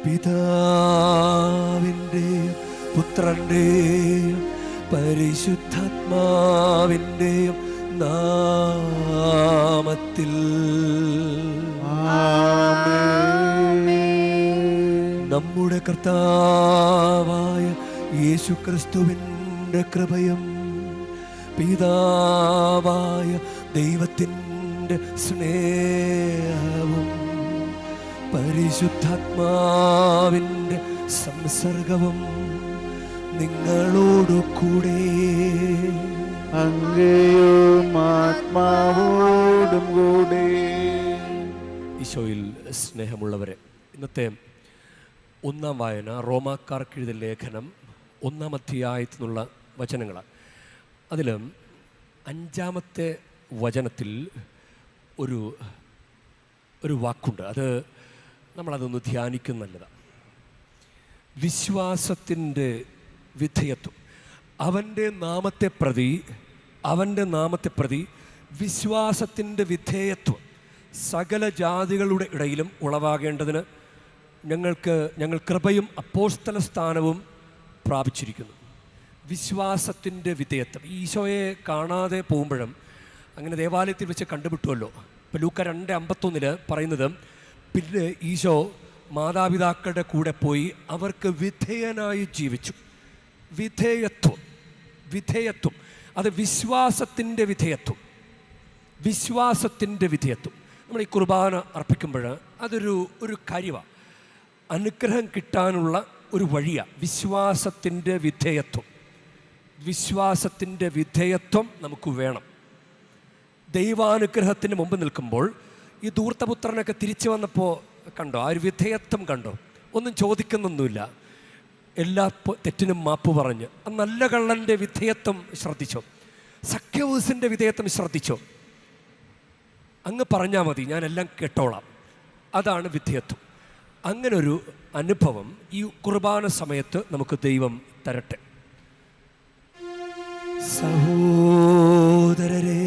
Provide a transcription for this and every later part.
പിതാവിൻ്റെയും പുത്രൻ്റെയും പരിശുദ്ധാത്മാവിൻ്റെയും നാമത്തിൽ നമ്മുടെ കർത്താവായ യേശുക്രിസ്തുവിൻ്റെ കൃപയും പിതാവായ ദൈവത്തിൻ്റെ സ്നേഹവും പരിശുദ്ധാത്മാവിൻ്റെ സംസർഗവും നിങ്ങളോടു കൂടെ അങ്ങയും ആത്മാവോടും കൂടെ. ഈശോയിൽ സ്നേഹമുള്ളവരെ, ഇന്നത്തെ ഒന്നാം വായന റോമാക്കാർക്ക് എഴുതിയ ലേഖനം 1-ാം അധ്യായത്തിൽ നിന്നുള്ള വചനങ്ങളാണ്. അതിൽ 5-ാമത്തെ വചനത്തിൽ ഒരു വാക്കുണ്ട്. നമ്മളതൊന്ന് ധ്യാനിക്കുന്ന നല്ലതാണ്. വിശ്വാസത്തിൻ്റെ വിധേയത്വം. അവൻ്റെ നാമത്തെ പ്രതി വിശ്വാസത്തിൻ്റെ വിധേയത്വം സകല ജാതികളുടെ ഇടയിലും ഉളവാകേണ്ടതിന് ഞങ്ങൾ കൃപയും അപ്പോസ്തല സ്ഥാനവും പ്രാപിച്ചിരിക്കുന്നു. വിശ്വാസത്തിൻ്റെ വിധേയത്വം. ഈശോയെ കാണാതെ പോകുമ്പോഴും അങ്ങനെ ദേവാലയത്തിൽ വെച്ച് കണ്ടുപിട്ടുമല്ലോ. ഇപ്പോൾ ലൂക്ക 2:51 പറയുന്നത്, പിന്നെ ഈശോ മാതാപിതാക്കളുടെ കൂടെ പോയി അവർക്ക് വിധേയനായി ജീവിച്ചു. വിധേയത്വം അത് വിശ്വാസത്തിൻ്റെ വിധേയത്വം. നമ്മൾ ഈ കുർബാന അർപ്പിക്കുമ്പോൾ അതൊരു കാര്യമാണ്. അനുഗ്രഹം കിട്ടാനുള്ള ഒരു വഴിയാണ് വിശ്വാസത്തിൻ്റെ വിധേയത്വം നമുക്ക് വേണം. ദൈവാനുഗ്രഹത്തിന് മുമ്പ് നിൽക്കുമ്പോൾ ഈ ധൂർത്തപുത്രനൊക്കെ തിരിച്ചു വന്നപ്പോൾ കണ്ടോ, ആ ഒരു വിധേയത്വം കണ്ടോ? ഒന്നും ചോദിക്കുന്നൊന്നുമില്ല, എല്ലാ തെറ്റിനും മാപ്പ് പറഞ്ഞ്. ആ നല്ല കള്ളൻ്റെ വിധേയത്വം ശ്രദ്ധിച്ചോ? സഖ്യവൂസിൻ്റെ വിധേയത്വം ശ്രദ്ധിച്ചോ? അങ്ങ് പറഞ്ഞാൽ മതി, ഞാനെല്ലാം കേട്ടോളാം. അതാണ് വിധേയത്വം. അങ്ങനൊരു അനുഭവം ഈ കുർബാന സമയത്ത് നമുക്ക് ദൈവം തരട്ടെ. സഹോദരരെ,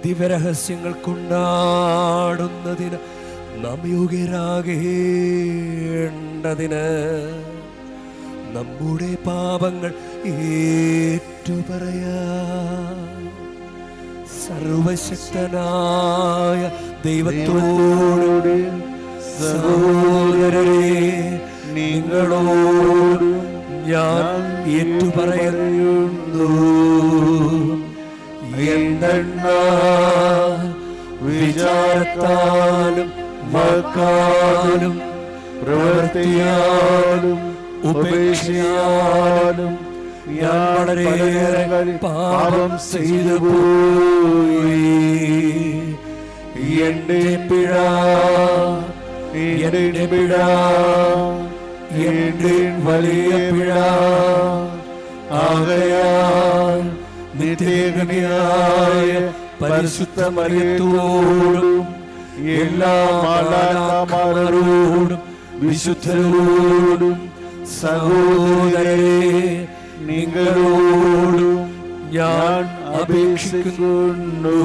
ദിവ്യരഹസ്യങ്ങൾ കൊണ്ടാടുന്നതിന് നാം യോഗ്യരാകേണ്ടതിന് നമ്മുടെ പാപങ്ങൾ ഏറ്റുപറയാം. സർവശക്തനായ ദൈവത്തോട് സഹോദരരെ, നിങ്ങളോട് ഞാൻ ഏറ്റുപറയുന്നു. എന്തെന്നാൽ വിചാരത്താലും വാക്കാലും പ്രവൃത്തിയാലും ഉപേക്ഷയാലും ഞാൻ വളരെയേറെ പാപം ചെയ്തു പോയി. എന്റെ പിഴ എന്റെ വലിയ പിഴ. ആകയാൽ നിത്യകന്യയായ പരിശുദ്ധ മറിയത്തോടും എല്ലാ മാലാഖമാരോടും വിശുദ്ധരോടും സഹോദരരെ, നിങ്ങളോടും ഞാൻ അപേക്ഷിക്കുന്നു.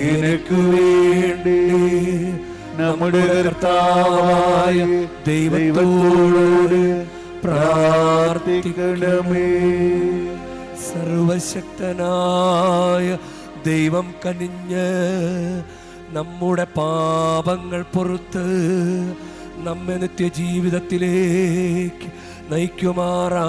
എനിക്ക് വേണ്ടി നമ്മുടെ കർത്താവായ ദൈവത്തോട് പ്രാർത്ഥിക്കണമേ. സർവശക്തനായ ദൈവം കനിഞ്ഞ് നമ്മുടെ പാപങ്ങൾ പൊറുത്ത് നമ്മെ നിത്യജീവിതത്തിലേക്ക് നയിക്കുമാറാകട്ടെ.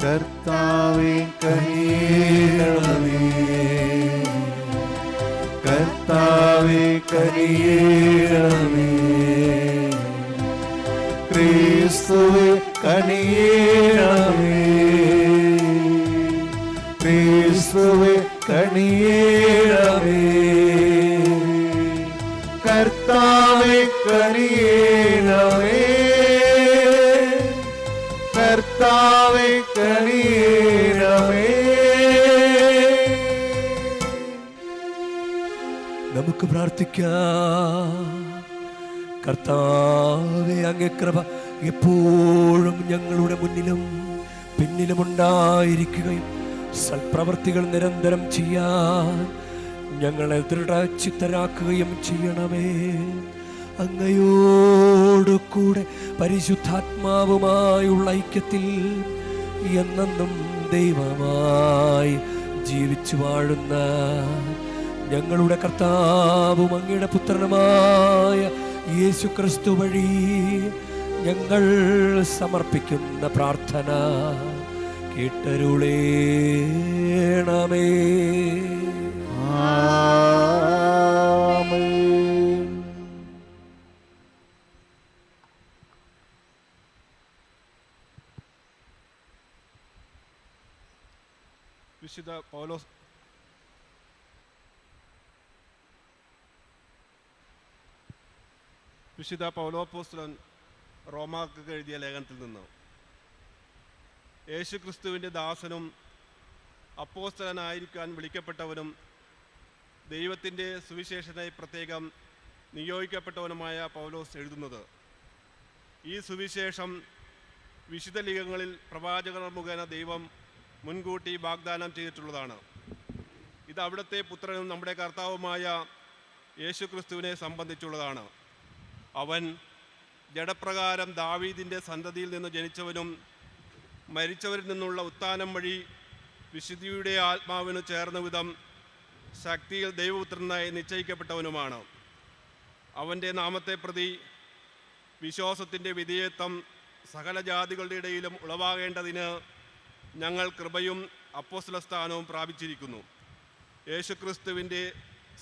കർത്താവേ കനിയണമേ, കർത്താവേ കനിയണമേ, ക്രിസ്തുവേ കനിയണമേ, ക്രിസ്തുവേ കനിയണമേ, കർത്താവേ കനിയണമേ, കർത്താവേ കനിയണമേ. നമുക്ക് പ്രാർത്ഥിക്കാം. കർത്താവേ അങ്ങേ കൃപ എപ്പോഴും ഞങ്ങളുടെ മുന്നിലും പിന്നിലും ഉണ്ടായിരിക്കുകയും സൽപ്രവർത്തികൾ നിരന്തരം ചെയ്യാൻ ഞങ്ങളെ ദൃഢചിത്തരാക്കുകയും ചെയ്യണമേ. അങ്ങയോട് കൂടെ പരിശുദ്ധാത്മാവുമായുള്ള ഐക്യത്തിൽ എന്നെന്നും ദൈവമായി ജീവിച്ചു വാഴുന്ന ഞങ്ങളുടെ കർത്താവും അങ്ങയുടെ പുത്രനുമായ യേശുക്രിസ്തു വഴി ഞങ്ങൾ സമർപ്പിക്കുന്ന പ്രാർത്ഥന കേട്ടരുളേണമേ. വിശുദ്ധ പൗലോപ്പോസ്തലൻ റോമാക്ക് എഴുതിയ ലേഖനത്തിൽ നിന്ന്: യേശുക്രിസ്തുവിൻ്റെ ദാസനും അപ്പോസ്തലനായിരിക്കാൻ വിളിക്കപ്പെട്ടവനും ദൈവത്തിൻ്റെ സുവിശേഷനായി പ്രത്യേകം നിയോഗിക്കപ്പെട്ടവനുമായ പൗലോസ് എഴുതുന്നത്, ഈ സുവിശേഷം വിശുദ്ധ ലിഖങ്ങളിൽ പ്രവാചകർ മുഖേന ദൈവം മുൻകൂട്ടി വാഗ്ദാനം ചെയ്തിട്ടുള്ളതാണ്. ഇത് അവിടുത്തെ പുത്രനും നമ്മുടെ കർത്താവുമായ യേശുക്രിസ്തുവിനെ സംബന്ധിച്ചുള്ളതാണ്. അവൻ ജഡപ്രകാരം ദാവീദിൻ്റെ സന്തതിയിൽ നിന്ന് ജനിച്ചവനും മരിച്ചവരിൽ നിന്നുള്ള ഉത്ഥാനം വഴി വിശുദ്ധിയുടെ ആത്മാവിന് ചേർന്ന വിധം ശക്തിയിൽ ദൈവപുത്രനായി നിശ്ചയിക്കപ്പെട്ടവനുമാണ്. അവൻ്റെ നാമത്തെ പ്രതി വിശ്വാസത്തിൻ്റെ വിധേയത്വം സകല ജാതികളുടെ ഇടയിലും ഉളവാകേണ്ടതിന് ഞങ്ങൾ കൃപയും അപ്പോസ്തലസ്ഥാനവും പ്രാപിച്ചിരിക്കുന്നു. യേശുക്രിസ്തുവിൻ്റെ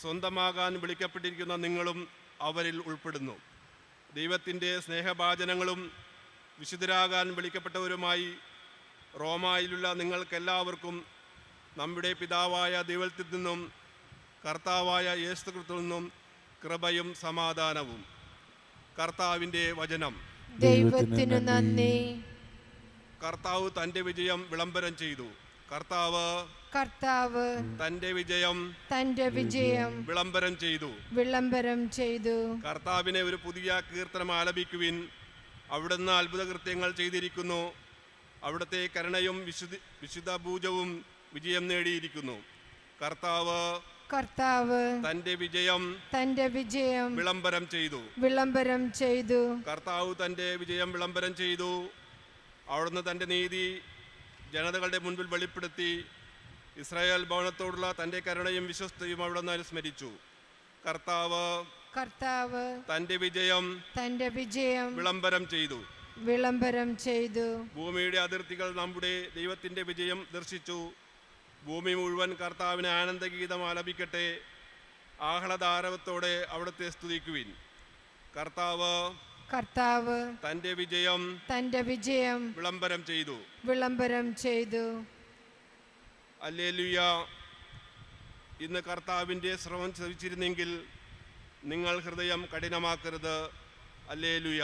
സ്വന്തമാകാൻ വിളിക്കപ്പെട്ടിരിക്കുന്ന നിങ്ങളും അവരിൽ ഉൾപ്പെടുന്നു. ദൈവത്തിൻ്റെ സ്നേഹഭാജനങ്ങളും വിശുദ്ധരാകാൻ വിളിക്കപ്പെട്ടവരുമായി റോമായിലുള്ള നിങ്ങൾക്കെല്ലാവർക്കും നമ്മുടെ പിതാവായ ദൈവത്തിൽ നിന്നും കർത്താവായ യേശുക്രിസ്തുവിൽ നിന്നും കൃപയും സമാധാനവും. കർത്താവിൻ്റെ വചനം. ദൈവത്തിനു നന്ദി. കർത്താവ് തൻ്റെ വിജയം വിളംബരം ചെയ്തു. കർത്താവ് തൻ്റെ വിജയം വിളംബരം ചെയ്തു. കർത്താവിനെ ഒരു പുതിയ കീർത്തനം ആലപിക്കുവിൻ. അവിടുന്ന് അത്ഭുതകൃത്യങ്ങൾ ചെയ്തിരിക്കുന്നു. അവിടുത്തെ കരുണയും വിശുദ്ധ ഭൂജവും വിജയം നേടിയിരിക്കുന്നു. കർത്താവ് തൻ്റെ വിജയം വിളംബരം ചെയ്തു. കർത്താവ് തൻ്റെ വിജയം വിളംബരം ചെയ്തു. അവിടുന്ന് തൻ്റെ നീതി ജനതകളുടെ മുൻപിൽ വെളിപ്പെടുത്തി. ഇസ്രായേൽ ഭവനത്തോടുള്ള തൻ്റെ കരുണയും വിശ്വസ്തയും അവിടുന്ന് അനുസ്മരിച്ചു. കർത്താവ് തൻ്റെ വിജയം വിളംബരം ചെയ്തു. ഭൂമിയുടെ അതിർത്തികൾ നമ്മുടെ ദൈവത്തിൻ്റെ വിജയം ദർശിച്ചു. ഭൂമി മുഴുവൻ കർത്താവിന് ആനന്ദഗീതം ആലപിക്കട്ടെ. ആഹ്ലാദാരവത്തോടെ അവിടുത്തെ സ്തുതിക്കുവിൻ. കർത്താവ് തൻ്റെ വിജയം വിളംബരം ചെയ്തു. ഹല്ലേലൂയ. ഇന്ന് കർത്താവിൻ്റെ ശ്രവം ശ്രവിച്ചിരുന്നെങ്കിൽ നിങ്ങൾ ഹൃദയം കഠിനമാക്കരുത്. ഹല്ലേലൂയ.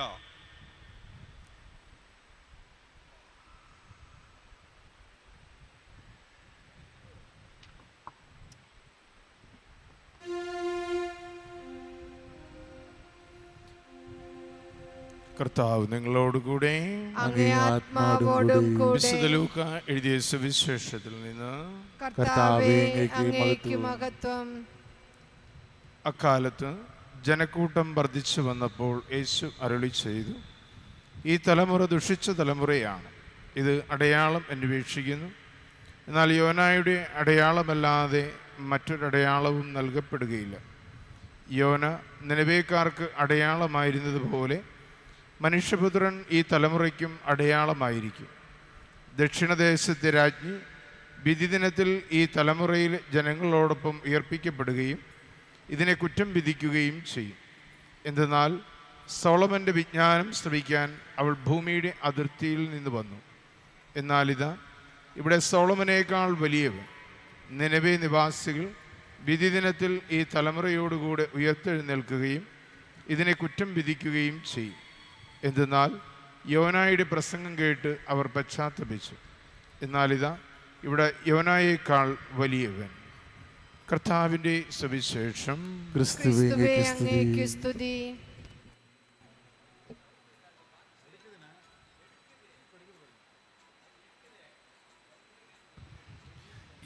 കർത്താവ് നിങ്ങളോടുകൂടെ. വിശുദ്ധ ലൂക്ക എഴുതിയ സുവിശേഷത്തിൽ നിന്ന്. അക്കാലത്ത് ജനക്കൂട്ടം വർദ്ധിച്ചു വന്നപ്പോൾ യേശു അരുളി ചെയ്തു, ഈ തലമുറ ദുഷിച്ച തലമുറയാണ്. ഇത് അടയാളം അന്വേഷിക്കുന്നു, എന്നാൽ യോനായുടെ അടയാളമല്ലാതെ മറ്റൊരടയാളവും നൽകപ്പെടുകയില്ല. യോന നിനവേക്കാർക്ക് അടയാളമായിരുന്നതുപോലെ മനുഷ്യപുത്രൻ ഈ തലമുറയ്ക്കും അടയാളമായിരിക്കും. ദക്ഷിണദേശത്തെ രാജ്ഞി വിധിദിനത്തിൽ ഈ തലമുറയിൽ ജനങ്ങളോടൊപ്പം ഉയർപ്പിക്കപ്പെടുകയും ഇതിനെ കുറ്റം വിധിക്കുകയും ചെയ്യും. എന്തെന്നാൽ സോളമൻ്റെ വിജ്ഞാനം ശ്രവിക്കാൻ അവൾ ഭൂമിയുടെ അതിർത്തിയിൽ നിന്ന് വന്നു. എന്നാലിതാ ഇവിടെ സോളമനേക്കാൾ വലിയവൻ. നിനവേ നിവാസികൾ വിധിദിനത്തിൽ ഈ തലമുറയോടുകൂടെ ഉയർത്തെഴുന്നേൽക്കുകയും ഇതിനെ കുറ്റം വിധിക്കുകയും ചെയ്യും. എന്തെന്നാൽ യോനായുടെ പ്രസംഗം കേട്ട് അവർ പശ്ചാത്തപിച്ചു. എന്നാലിതാ ഇവിടെ യോനായേക്കാൾ വലിയവൻ. കർത്താവിൻ്റെ സുവിശേഷം. ക്രിസ്തുവേ അങ്ങേക്ക് സ്തുതി.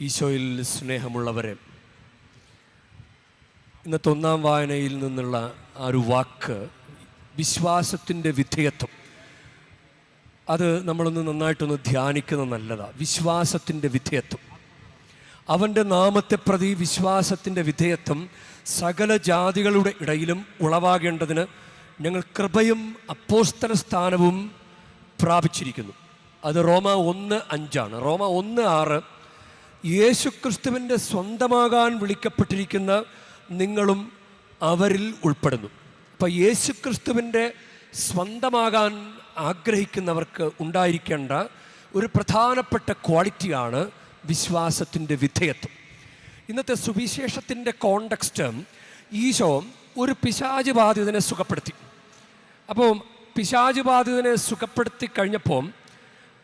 ഈശോയിൽ സ്നേഹമുള്ളവരെ, ഇന്നത്തെ ഒന്നാം വായനയിൽ നിന്നുള്ള ആ ഒരു വാക്ക് വിശ്വാസത്തിൻ്റെ വിധേയത്വം, അത് നമ്മളൊന്ന് നന്നായിട്ടൊന്ന് ധ്യാനിക്കുന്നത് നല്ലതാണ്. വിശ്വാസത്തിൻ്റെ വിധേയത്വം, അവൻ്റെ നാമത്തെ പ്രതി വിശ്വാസത്തിൻ്റെ വിധേയത്വം സകല ജാതികളുടെ ഇടയിലും ഉളവാകേണ്ടതിന് ഞങ്ങൾ കൃപയും അപ്പോസ്തല സ്ഥാനവും പ്രാപിച്ചിരിക്കുന്നു. അത് റോമ 1:5 റോമ 1:6 യേശുക്രിസ്തുവിൻ്റെ സ്വന്തമാകാൻ വിളിക്കപ്പെട്ടിരിക്കുന്ന നിങ്ങളും അവരിൽ ഉൾപ്പെടുന്നു. അപ്പം യേശുക്രിസ്തുവിൻ്റെ സ്വന്തമാകാൻ ആഗ്രഹിക്കുന്നവർക്ക് ഉണ്ടായിരിക്കേണ്ട ഒരു പ്രധാനപ്പെട്ട ക്വാളിറ്റിയാണ് വിശ്വാസത്തിൻ്റെ വിധേയത്വം. ഇന്നത്തെ സുവിശേഷത്തിൻ്റെ കോണ്ടെക്സ്റ്റ്, ഈശോ ഒരു പിശാച് ബാധിതനെ സുഖപ്പെടുത്തി. അപ്പോൾ പിശാച് ബാധിതനെ സുഖപ്പെടുത്തി കഴിഞ്ഞപ്പോൾ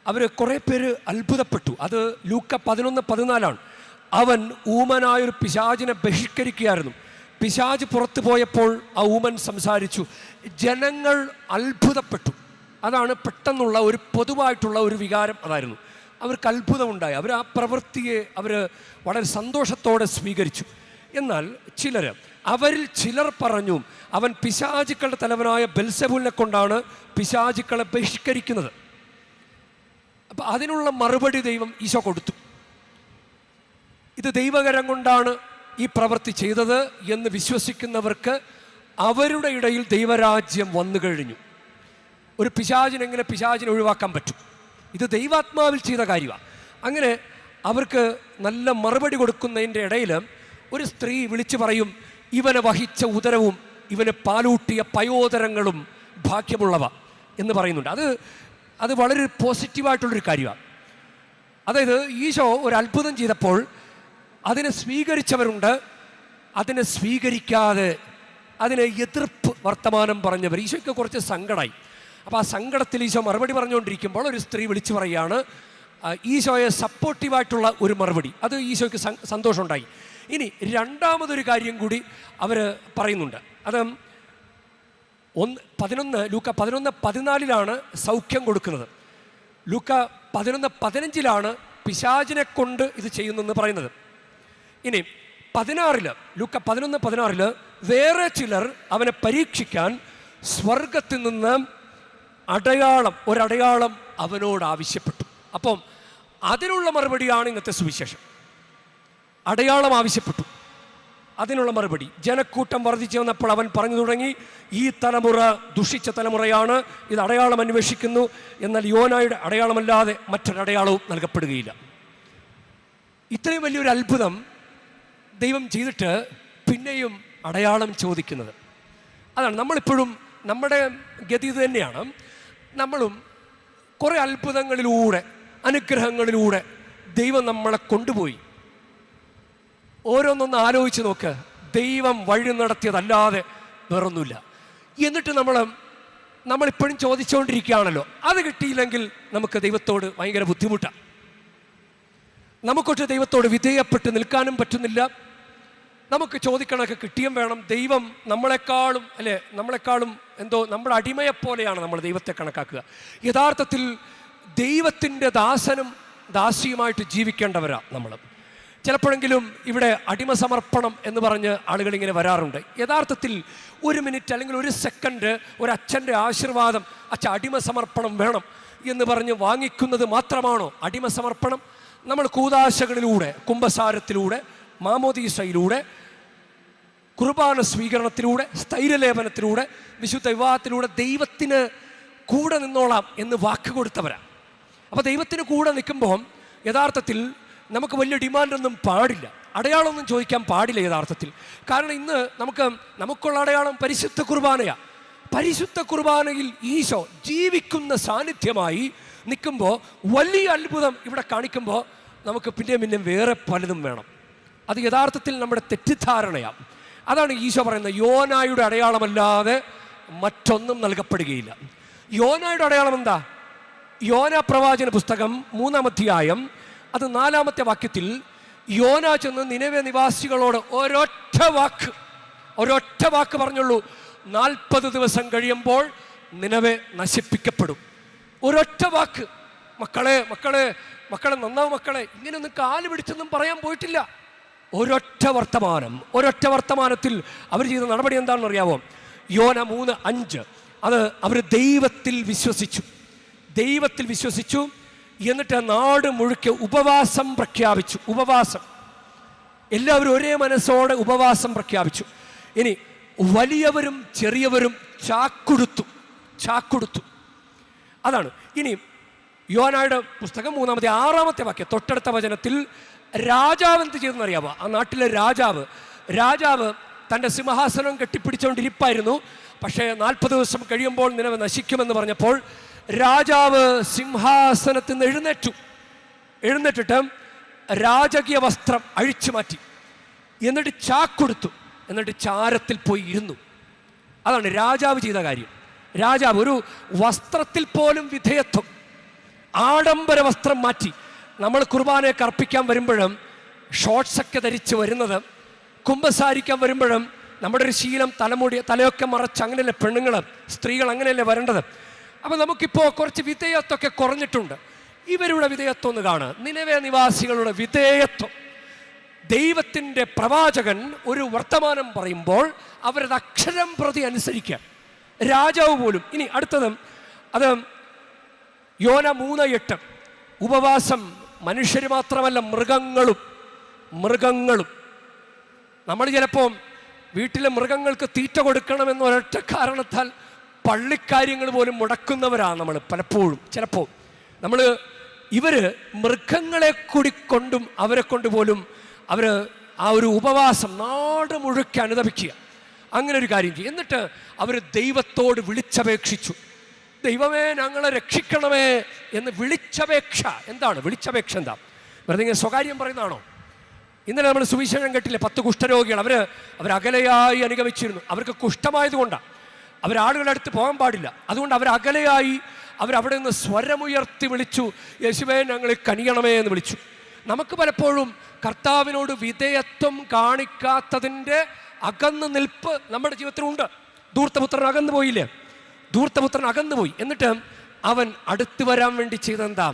അവർ കുറേ പേര് അത്ഭുതപ്പെട്ടു. അത് ലൂക്ക 11:14 അവൻ ഊമനായൊരു പിശാചിനെ ബഹിഷ്കരിക്കുകയായിരുന്നു. പിശാച് പുറത്തു പോയപ്പോൾ ആ ഊമൻ സംസാരിച്ചു. ജനങ്ങൾ അത്ഭുതപ്പെട്ടു. അതാണ് പെട്ടെന്നുള്ള ഒരു പൊതുവായിട്ടുള്ള ഒരു വികാരം അതായിരുന്നു. അവർക്ക് അത്ഭുതമുണ്ടായി. അവർ ആ പ്രവൃത്തിയെ വളരെ സന്തോഷത്തോടെ സ്വീകരിച്ചു. എന്നാൽ അവരിൽ ചിലർ പറഞ്ഞു, അവൻ പിശാചുക്കളുടെ തലവനായ ബെൽസെബൂലിനെ കൊണ്ടാണ് പിശാചുക്കളെ ബഹിഷ്കരിക്കുന്നത്. അപ്പം അതിനുള്ള മറുപടി ദൈവം ഈശോ കൊടുത്തു. ഇത് ദൈവകരം കൊണ്ടാണ് ഈ പ്രവൃത്തി ചെയ്തത് എന്ന് വിശ്വസിക്കുന്നവർക്ക് അവരുടെ ഇടയിൽ ദൈവരാജ്യം വന്നു കഴിഞ്ഞു. ഒരു പിശാചിനെങ്ങനെ പിശാചിനെ ഒഴിവാക്കാൻ പറ്റും? ഇത് ദൈവാത്മാവിൽ ചെയ്ത കാര്യമാണ്. അങ്ങനെ അവർക്ക് നല്ല മറുപടി കൊടുക്കുന്നതിൻ്റെ ഇടയിൽ ഒരു സ്ത്രീ വിളിച്ചു പറയും, ഇവനെ വഹിച്ച ഉദരവും ഇവന് പാലൂട്ടിയ പയോദരങ്ങളും ഭാഗ്യമുള്ളവ എന്ന് പറയുന്നുണ്ട്. അത് വളരെ പോസിറ്റീവായിട്ടുള്ളൊരു കാര്യമാണ്. അതായത് ഈശോ ഒരു അത്ഭുതം ചെയ്തപ്പോൾ അതിനെ സ്വീകരിച്ചവരുണ്ട്, അതിനെ സ്വീകരിക്കാതെ അതിനെ എതിർപ്പ് വർത്തമാനം പറഞ്ഞവർ. ഈശോയ്ക്ക് കുറച്ച് സങ്കടമായി. അപ്പോൾ ആ സങ്കടത്തിൽ ഈശോ മറുപടി പറഞ്ഞുകൊണ്ടിരിക്കുമ്പോൾ ഒരു സ്ത്രീ വിളിച്ചു പറയുകയാണ് ഈശോയെ സപ്പോർട്ടീവായിട്ടുള്ള ഒരു മറുപടി. അത് ഈശോയ്ക്ക് സന്തോഷമുണ്ടായി. ഇനി രണ്ടാമതൊരു കാര്യം കൂടി അവർ പറയുന്നുണ്ട്. അത് ലൂക്ക 11:14 സൗഖ്യം കൊടുക്കുന്നത്. ലൂക്ക 11:15 പിശാചിനെ കൊണ്ട് ഇത് ചെയ്യുന്നെന്ന് പറയുന്നത്. ഇനി 16 ലൂക്ക 11:16 വേറെ ചിലർ അവനെ പരീക്ഷിക്കാൻ സ്വർഗത്തിൽ നിന്ന് ഒരടയാളം അവനോട് ആവശ്യപ്പെട്ടു. അപ്പം അതിനുള്ള മറുപടിയാണ് ഇന്നത്തെ സുവിശേഷം. അടയാളം ആവശ്യപ്പെട്ടു, അതിനുള്ള മറുപടി. ജനക്കൂട്ടം വർദ്ധിച്ചു വന്നപ്പോൾ അവൻ പറഞ്ഞു തുടങ്ങി, ഈ തലമുറ ദുഷിച്ച തലമുറയാണ്, ഇത് അടയാളം അന്വേഷിക്കുന്നു, എന്നാൽ യോനായുടെ അടയാളമല്ലാതെ മറ്റൊരടയാളവും നൽകപ്പെടുകയില്ല. ഇത്രയും വലിയൊരു അത്ഭുതം ദൈവം ചെയ്തിട്ട് പിന്നെയും അടയാളം ചോദിക്കുന്നത്. അതാണ് നമ്മളിപ്പോഴും നമ്മുടെ ഗതി ഇത് തന്നെയാണ്. നമ്മളും കുറേ അത്ഭുതങ്ങളിലൂടെ അനുഗ്രഹങ്ങളിലൂടെ ദൈവം നമ്മളെ കൊണ്ടുപോയി. ഓരോന്നൊന്ന് ആലോചിച്ച് നോക്ക്, ദൈവം വഴി നടത്തിയതല്ലാതെ വേറൊന്നുമില്ല. എന്നിട്ട് നമ്മളിപ്പോഴും ചോദിച്ചുകൊണ്ടിരിക്കുകയാണല്ലോ. അത് കിട്ടിയില്ലെങ്കിൽ നമുക്ക് ദൈവത്തോട് ഭയങ്കര ബുദ്ധിമുട്ടാണ്. നമുക്കൊട്ട് ദൈവത്തോട് വിധേയപ്പെട്ട് നിൽക്കാനും പറ്റുന്നില്ല. നമുക്ക് ചോദിക്കണമൊക്കെ കിട്ടിയും വേണം. ദൈവം നമ്മളെക്കാളും എന്തോ നമ്മുടെ അടിമയെപ്പോലെയാണ് നമ്മൾ ദൈവത്തെ കണക്കാക്കുക. യഥാർത്ഥത്തിൽ ദൈവത്തിൻ്റെ ദാസനും ദാസിയുമായിട്ട് ജീവിക്കേണ്ടവരാണ് നമ്മൾ. ചിലപ്പോഴെങ്കിലും ഇവിടെ അടിമസമർപ്പണം എന്ന് പറഞ്ഞ് ആളുകളിങ്ങനെ വരാറുണ്ട്. യഥാർത്ഥത്തിൽ 1 മിനിറ്റ് അല്ലെങ്കിൽ 1 സെക്കൻഡ് ഒരു അച്ഛൻ്റെ ആശീർവാദം, അടിമസമർപ്പണം വേണം എന്ന് പറഞ്ഞ് വാങ്ങിക്കുന്നത് മാത്രമാണോ അടിമസമർപ്പണം? നമ്മൾ കൂദാശകളിലൂടെ, കുംഭസാരത്തിലൂടെ, മാമോദീസയിലൂടെ, കുർബാന സ്വീകരണത്തിലൂടെ, സ്ഥൈര്യലേപനത്തിലൂടെ, വിശുദ്ധ വിവാഹത്തിലൂടെ ദൈവത്തിന് കൂടെ നിന്നോളാം എന്ന് വാക്ക് കൊടുത്തവരാണ്. അപ്പോൾ ദൈവത്തിന് കൂടെ നിൽക്കുമ്പോൾ യഥാർത്ഥത്തിൽ നമുക്ക് വലിയ ഡിമാൻഡൊന്നും പാടില്ല, അടയാളമൊന്നും ചോദിക്കാൻ പാടില്ല യഥാർത്ഥത്തിൽ. കാരണം ഇന്ന് നമുക്കുള്ള അടയാളം പരിശുദ്ധ കുർബാനയാണ്. പരിശുദ്ധ കുർബാനയിൽ ഈശോ ജീവിക്കുന്ന സാന്നിധ്യമായി നിൽക്കുമ്പോൾ വലിയ അത്ഭുതം ഇവിടെ കാണിക്കുമ്പോൾ നമുക്ക് പിന്നെയും വേറെ പലതും വേണം. അത് യഥാർത്ഥത്തിൽ നമ്മുടെ തെറ്റിദ്ധാരണയാണ്. അതാണ് ഈശോ പറയുന്നത്, യോനായുടെ അടയാളമല്ലാതെ മറ്റൊന്നും നൽകപ്പെടുകയില്ല. യോനായുടെ അടയാളം എന്താ? യോന പ്രവാചന പുസ്തകം 3-ാം അധ്യായം അത് 4-ാമത്തെ വാക്യത്തിൽ യോന ചെന്ന് നിനവെ നിവാസികളോട് ഒരൊറ്റ വാക്ക് പറഞ്ഞുള്ളൂ, 40 ദിവസം കഴിയുമ്പോൾ നിനവെ നശിപ്പിക്കപ്പെടും. ഒരൊറ്റ വാക്ക് മക്കളെ മക്കളെ മക്കളെ നന്നാവും മക്കളെ, ഇങ്ങനെയൊന്നും കാല് പിടിച്ചൊന്നും പറയാൻ പോയിട്ടില്ല. ഒരൊറ്റ വർത്തമാനത്തിൽ അവർ ചെയ്ത നടപടി എന്താണെന്ന് അറിയാമോ? യോന 3:5 അത് അവർ ദൈവത്തിൽ വിശ്വസിച്ചു. എന്നിട്ട് നാട് മുഴുക്കെ ഉപവാസം പ്രഖ്യാപിച്ചു. എല്ലാവരും ഒരേ മനസ്സോടെ ഉപവാസം പ്രഖ്യാപിച്ചു. ഇനി വലിയവരും ചെറിയവരും ചാക്കുടുത്തു. അതാണ്. ഇനി യോനായുടെ പുസ്തകം 6-ാമത്തെ വാക്യം തൊട്ടടുത്ത വചനത്തിൽ രാജാവ് എന്ത് ചെയ്തെന്നറിയാമോ? ആ നാട്ടിലെ രാജാവ് തൻ്റെ സിംഹാസനം കെട്ടിപ്പിടിച്ചുകൊണ്ടിരിപ്പായിരുന്നു. പക്ഷേ 40 ദിവസം കഴിയുമ്പോൾ നിനവ നശിക്കുമെന്ന് പറഞ്ഞപ്പോൾ രാജാവ് സിംഹാസനത്തിൽ നിന്ന് എഴുന്നേറ്റിട്ട് രാജകീയ വസ്ത്രം അഴിച്ചു മാറ്റി, എന്നിട്ട് ചാക്കൊടുത്തു, എന്നിട്ട് ചാരത്തിൽ പോയി ഇരുന്നു. അതാണ് രാജാവ് ചെയ്ത കാര്യം. രാജാവ് ഒരു വസ്ത്രത്തിൽ പോലും വിധേയത്വം, ആഡംബര വസ്ത്രം മാറ്റി. നമ്മൾ കുർബാനയൊക്കെ അർപ്പിക്കാൻ വരുമ്പോഴും ഷോർട്ട്സൊക്കെ ധരിച്ച് വരുന്നത്, കുമ്പസാരിക്കാൻ വരുമ്പോഴും നമ്മുടെ ഒരു ശീലം തലയൊക്കെ മറച്ച് അങ്ങനെയല്ലേ പെണ്ണുങ്ങൾ, സ്ത്രീകൾ അങ്ങനെയല്ലേ വരേണ്ടത്. അപ്പം നമുക്കിപ്പോൾ കുറച്ച് വിധേയത്വമൊക്കെ കുറഞ്ഞിട്ടുണ്ട്. ഇവരുടെ വിധേയത്വം ഒന്ന് കാണുക. നിനവേ നിവാസികളുടെ വിധേയത്വം. ദൈവത്തിൻ്റെ പ്രവാചകൻ ഒരു വർത്തമാനം പറയുമ്പോൾ അവരത് അക്ഷരം പ്രതി അനുസരിക്കുക, രാജാവ് പോലും. ഇനി അടുത്തത് അത് യോന 3:8 ഉപവാസം. മനുഷ്യർ മാത്രമല്ല, മൃഗങ്ങളും. നമ്മൾ ചിലപ്പോൾ വീട്ടിലെ മൃഗങ്ങൾക്ക് തീറ്റ കൊടുക്കണമെന്ന ഒരൊറ്റ കാരണത്താൽ പള്ളിക്കാര്യങ്ങൾ പോലും മുടക്കുന്നവരാണ് നമ്മൾ പലപ്പോഴും. ചിലപ്പോൾ ഇവർ മൃഗങ്ങളെ കൂടി കൊണ്ടും അവരെ കൊണ്ട് പോലും അവർ ആ ഒരു ഉപവാസം നാട് മുഴുക്കെ അനുദപിക്കുക, അങ്ങനെ ഒരു കാര്യം ചെയ്യും. എന്നിട്ട് അവർ ദൈവത്തോട് വിളിച്ചപേക്ഷിച്ചു, ദൈവമേ ഞങ്ങളെ രക്ഷിക്കണമേ എന്ന് വിളിച്ചപേക്ഷ. എന്താണ് വിളിച്ചപേക്ഷ? എന്താ? വെറുതെ ഇങ്ങനെ സ്വകാര്യം പറയുന്നതാണോ? ഇന്നലെ നമ്മൾ സുവിശേഷം കേട്ടില്ലേ, 10 കുഷ്ഠരോഗികൾ അവരകലെയായി അനുഗമിച്ചിരുന്നു. അവർക്ക് കുഷ്ഠമായതുകൊണ്ടാണ് അവരാളുകളുടെ അടുത്ത് പോകാൻ പാടില്ല. അതുകൊണ്ട് അവരകലെയായി അവരവിടെ നിന്ന് സ്വരമുയർത്തി വിളിച്ചു, യേശുവേ ഞങ്ങളെ കനിയണമേ എന്ന് വിളിച്ചു. നമുക്ക് പലപ്പോഴും കർത്താവിനോട് വിധേയത്വം കാണിക്കാത്തതിൻ്റെ അകന്ന് നിൽപ്പ് നമ്മുടെ ജീവിതത്തിലുണ്ട്. ധൂർത്തപുത്രൻ അകന്നുപോയി. എന്നിട്ട് അവൻ അടുത്ത് വരാൻ വേണ്ടി ചെയ്തെന്താ?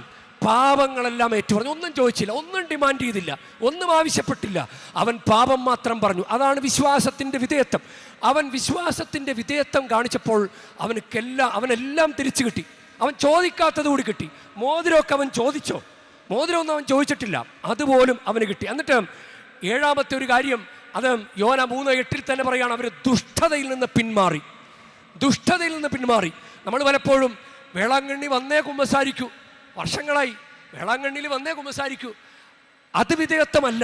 പാപങ്ങളെല്ലാം ഏറ്റുപറഞ്ഞു. ഒന്നും ചോദിച്ചില്ല, ഒന്നും ഡിമാൻഡ് ചെയ്തില്ല, ഒന്നും ആവശ്യപ്പെട്ടില്ല. അവൻ പാപം മാത്രം പറഞ്ഞു. അതാണ് വിശ്വാസത്തിൻ്റെ വിധേയത്വം. അവൻ വിശ്വാസത്തിൻ്റെ വിധേയത്വം കാണിച്ചപ്പോൾ അവനെല്ലാം തിരിച്ചു കിട്ടി. അവൻ ചോദിക്കാത്തത് കൂടി കിട്ടി. മോതിരമൊക്കെ അവൻ ചോദിച്ചോ? മോതിരമൊന്നും അവൻ ചോദിച്ചിട്ടില്ല, അതുപോലും അവന് കിട്ടി. എന്നിട്ട് 7-ാമത്തെ ഒരു കാര്യം, അത് യോന 3:8 തന്നെ പറയുകയാണ്, അവർ ദുഷ്ടതയിൽ നിന്ന് പിന്മാറി. നമ്മൾ പലപ്പോഴും വേളാങ്കണ്ണി വന്നേ കുമ്പസാരിക്കൂ, വർഷങ്ങളായി വേളാങ്കണ്ണിയിൽ വന്നേ കുമ്പസാരിക്കൂ. അത് വിധേയത്വമല്ല.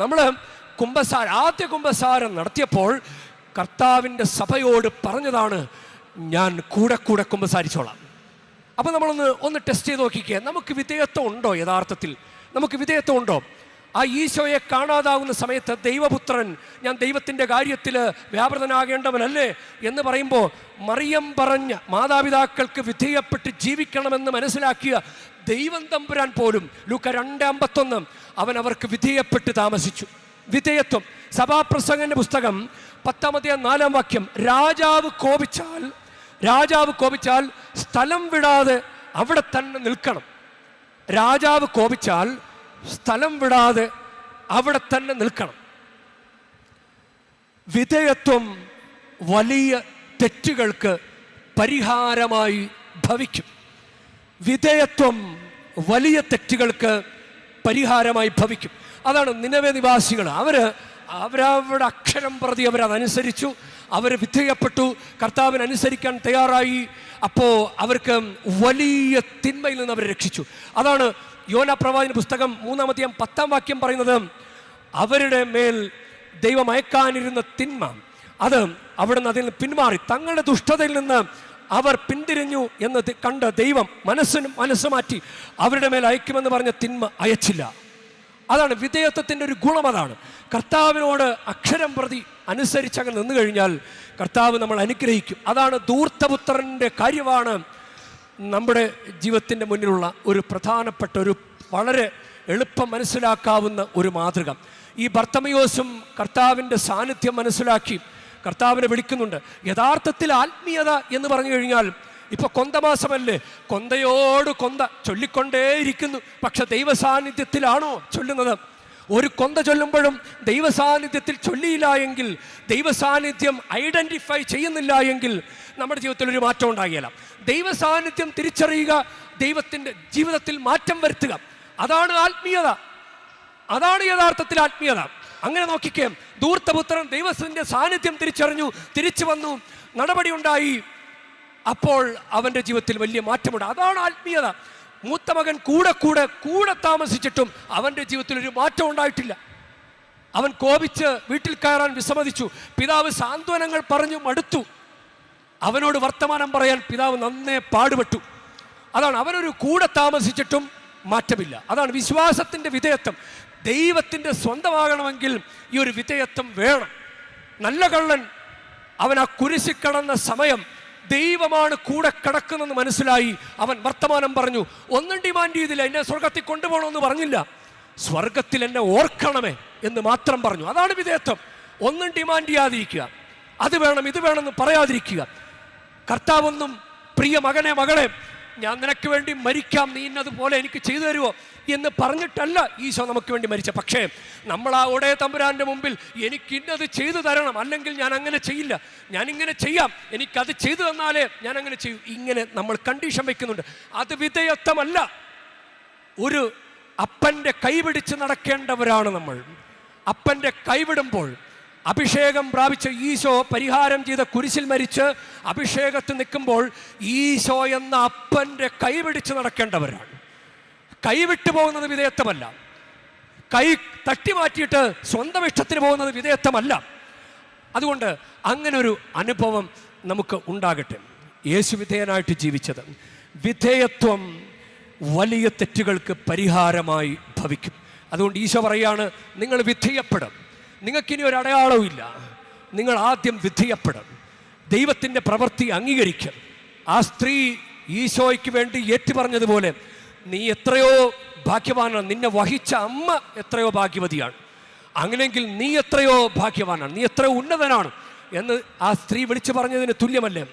നമ്മൾ ആദ്യ കുമ്പസാരം നടത്തിയപ്പോൾ കർത്താവിൻ്റെ സഭയോട് പറഞ്ഞതാണ്, ഞാൻ കൂടെ കുമ്പസാരിച്ചോളാം. അപ്പോൾ നമ്മളൊന്ന് ടെസ്റ്റ് ചെയ്ത് നോക്കിക്കുക, നമുക്ക് വിധേയത്വം ഉണ്ടോ? യഥാർത്ഥത്തിൽ നമുക്ക് വിധേയത്വം ഉണ്ടോ? ആ ഈശോയെ കാണാതാവുന്ന സമയത്ത് ദൈവപുത്രൻ, ഞാൻ ദൈവത്തിൻ്റെ കാര്യത്തിൽ വ്യാപൃതനാകേണ്ടവനല്ലേ എന്ന് പറയുമ്പോൾ മറിയം പറഞ്ഞ മാതാപിതാക്കൾക്ക് വിധേയപ്പെട്ട് ജീവിക്കണമെന്ന് മനസ്സിലാക്കിയ ദൈവം തമ്പുരാൻ പോലും ലൂക്ക 2:51 അവർക്ക് വിധേയപ്പെട്ട് താമസിച്ചു. വിധേയത്വം. സഭാപ്രസംഗന്റെ പുസ്തകം 10-ാം വാക്യം, രാജാവ് കോപിച്ചാൽ സ്ഥലം വിടാതെ അവിടെ തന്നെ നിൽക്കണം. രാജാവ് കോപിച്ചാൽ സ്ഥലം വിടാതെ അവിടെ തന്നെ നിൽക്കണം. വിധേയത്വം വലിയ തെറ്റുകൾക്ക് പരിഹാരമായി ഭവിക്കും. അതാണ് നിനവേ നിവാസികൾ. അവരവിടെ അക്ഷരം പ്രതി അവരതനുസരിച്ചു, അവർ വിധേയപ്പെട്ടു, കർത്താവിനനുസരിക്കാൻ തയ്യാറായി. അപ്പോൾ അവർക്ക് വലിയ തിന്മയിൽ നിന്ന് അവരെ രക്ഷിച്ചു. അതാണ് യോന പ്രവാചകന്റെ പുസ്തകം 3-ാം 10-ാം വാക്യം പറയുന്നത്, അവരുടെ മേൽ ദൈവം അയക്കാനിരുന്ന തിന്മ അത് അവിടുന്ന് അതിൽ നിന്ന് പിന്മാറി. തങ്ങളുടെ ദുഷ്ടതയിൽ നിന്ന് അവർ പിന്തിരിഞ്ഞു എന്ന് കണ്ട് ദൈവം മനസ്സ് മാറ്റി അവരുടെ മേൽ അയക്കുമെന്ന് പറഞ്ഞ തിന്മ അയച്ചില്ല. അതാണ് വിധേയത്വത്തിൻ്റെ ഒരു ഗുണം. അതാണ് കർത്താവിനോട് അക്ഷരം പ്രതി അനുസരിച്ചങ്ങ് നിന്നു കഴിഞ്ഞാൽ കർത്താവ് നമ്മൾ അനുഗ്രഹിക്കും. അതാണ് ധൂർത്തപുത്രൻ്റെ കാര്യമാണ് നമ്മുടെ ജീവിതത്തിൻ്റെ മുന്നിലുള്ള ഒരു പ്രധാനപ്പെട്ട ഒരു വളരെ എളുപ്പം മനസ്സിലാക്കാവുന്ന ഒരു മാതൃക. ഈ ബർത്തമയോസും കർത്താവിൻ്റെ സാന്നിധ്യം മനസ്സിലാക്കി കർത്താവിനെ വിളിക്കുന്നുണ്ട്. യഥാർത്ഥത്തിൽ ആത്മീയത എന്ന് പറഞ്ഞു കഴിഞ്ഞാൽ ഇപ്പൊ കൊന്തമാസമല്ലേ, കൊന്തയോട് കൊന്ത ചൊല്ലിക്കൊണ്ടേയിരിക്കുന്നു. പക്ഷെ ദൈവസാന്നിധ്യത്തിലാണോ ചൊല്ലുന്നത്? ഒരു കൊന്ത ചൊല്ലുമ്പോഴും ദൈവസാന്നിധ്യത്തിൽ ചൊല്ലിയില്ല എങ്കിൽ, ദൈവസാന്നിധ്യം ഐഡന്റിഫൈ ചെയ്യുന്നില്ല എങ്കിൽ നമ്മുടെ ജീവിതത്തിൽ ഒരു മാറ്റം ഉണ്ടാകില്ല. ദൈവസാന്നിധ്യം തിരിച്ചറിയുക, ദൈവത്തിൻ്റെ ജീവിതത്തിൽ മാറ്റം വരുത്തുക, അതാണ് ആത്മീയത, അതാണ് യഥാർത്ഥത്തിൽ ആത്മീയത. അങ്ങനെ നോക്കിക്കേ, ധൂർത്തപുത്രൻ ദൈവത്തിൻ്റെ സാന്നിധ്യം തിരിച്ചറിഞ്ഞു, തിരിച്ചു വന്നു, നടപടി ഉണ്ടായി. അപ്പോൾ അവൻ്റെ ജീവിതത്തിൽ വലിയ മാറ്റമുണ്ട്. അതാണ് ആത്മീയത. മൂത്ത മകൻ കൂടെ താമസിച്ചിട്ടും അവൻ്റെ ജീവിതത്തിൽ ഒരു മാറ്റം ഉണ്ടായിട്ടില്ല. അവൻ കോപിച്ച് വീട്ടിൽ കയറാൻ വിസമ്മതിച്ചു. പിതാവ് സാന്ത്വനങ്ങൾ പറഞ്ഞു മടുത്തു. അവനോട് വർത്തമാനം പറയാൻ പിതാവ് നന്നേ പാടുപെട്ടു. അതാണ്, അവനൊരു കൂടെ താമസിച്ചിട്ടും മാറ്റമില്ല. അതാണ് വിശ്വാസത്തിൻ്റെ വിധേയത്വം. ദൈവത്തിൻ്റെ സ്വന്തമാകണമെങ്കിൽ ഈ ഒരു വിധേയത്വം വേണം. നല്ല കള്ളൻ അവൻ ആ കുരിശിൽ കടന്ന സമയം ദൈവമാണ് കൂടെ കിടക്കുന്നെന്ന് മനസ്സിലായി. അവൻ വർത്തമാനം പറഞ്ഞു. ഒന്നും ഡിമാൻഡ് ചെയ്തില്ല. എന്നെ സ്വർഗത്തിൽ കൊണ്ടുപോകണമെന്ന് പറഞ്ഞില്ല. സ്വർഗത്തിൽ എന്നെ ഓർക്കണമേ എന്ന് മാത്രം പറഞ്ഞു. അതാണ് വിധേയത്വം. ഒന്നും ഡിമാൻഡ് ചെയ്യാതിരിക്കുക, അത് വേണം ഇത് വേണമെന്ന് പറയാതിരിക്കുക. കർത്താവൊന്നും പ്രിയ മകനെ മകളെ ഞാൻ നിനക്ക് വേണ്ടി മരിക്കാം, നീ ഇന്നതുപോലെ എനിക്ക് ചെയ്തു തരുമോ എന്ന് പറഞ്ഞിട്ടല്ല ഈശോ നമുക്ക് വേണ്ടി മരിച്ച. പക്ഷേ നമ്മൾ ആ ഒടേ തമ്പുരാൻ്റെ മുമ്പിൽ എനിക്ക് ഇന്നത് ചെയ്തു തരണം, അല്ലെങ്കിൽ ഞാൻ അങ്ങനെ ചെയ്യില്ല, ഞാൻ ഇങ്ങനെ ചെയ്യാം, എനിക്കത് ചെയ്തു തന്നാലേ ഞാൻ അങ്ങനെ ചെയ്യും, ഇങ്ങനെ നമ്മൾ കണ്ടീഷൻ വയ്ക്കുന്നുണ്ട്. അത് വിധേയത്വമല്ല. ഒരു അപ്പൻ്റെ കൈപിടിച്ച് നടക്കേണ്ടവരാണ് നമ്മൾ. അപ്പൻ്റെ കൈവിടുമ്പോൾ, അഭിഷേകം പ്രാപിച്ച ഈശോ പരിഹാരം ചെയ്ത കുരിശിൽ മരിച്ച് അഭിഷേകത്തിൽ നിൽക്കുമ്പോൾ ഈശോ എന്ന അപ്പൻ്റെ കൈപിടിച്ച് നടക്കേണ്ടവരാണ്. കൈവിട്ടു പോകുന്നത് വിധേയത്വമല്ല. കൈ തട്ടി മാറ്റിയിട്ട് സ്വന്തം ഇഷ്ടത്തിന് പോകുന്നത് വിധേയത്വമല്ല. അതുകൊണ്ട് അങ്ങനൊരു അനുഭവം നമുക്ക് ഉണ്ടാകട്ടെ. യേശു വിധേയനായിട്ട് ജീവിച്ചത്, വിധേയത്വം വലിയ തെറ്റുകൾക്ക് പരിഹാരമായി ഭവിക്കും. അതുകൊണ്ട് ഈശോ പറയാണ്, നിങ്ങൾ വിധേയപ്പെടും, നിങ്ങൾക്കിനി ഒരു അടയാളവും ഇല്ല, നിങ്ങൾ ആദ്യം വിധേയപ്പെടും, ദൈവത്തിൻ്റെ പ്രവൃത്തി അംഗീകരിക്കും. ആ സ്ത്രീ ഈശോയ്ക്ക് വേണ്ടി ഏറ്റുപറഞ്ഞതുപോലെ, നീ എത്രയോ ഭാഗ്യവാനാണ്, നിന്നെ വഹിച്ച അമ്മ എത്രയോ ഭാഗ്യവതിയാണ്, അങ്ങനെയെങ്കിൽ നീ എത്രയോ ഭാഗ്യവാനാണ്, നീ എത്രയോ ഉന്നതനാണ് എന്ന് ആ സ്ത്രീ വിളിച്ചു പറഞ്ഞതിന് തുല്യമല്ലേ?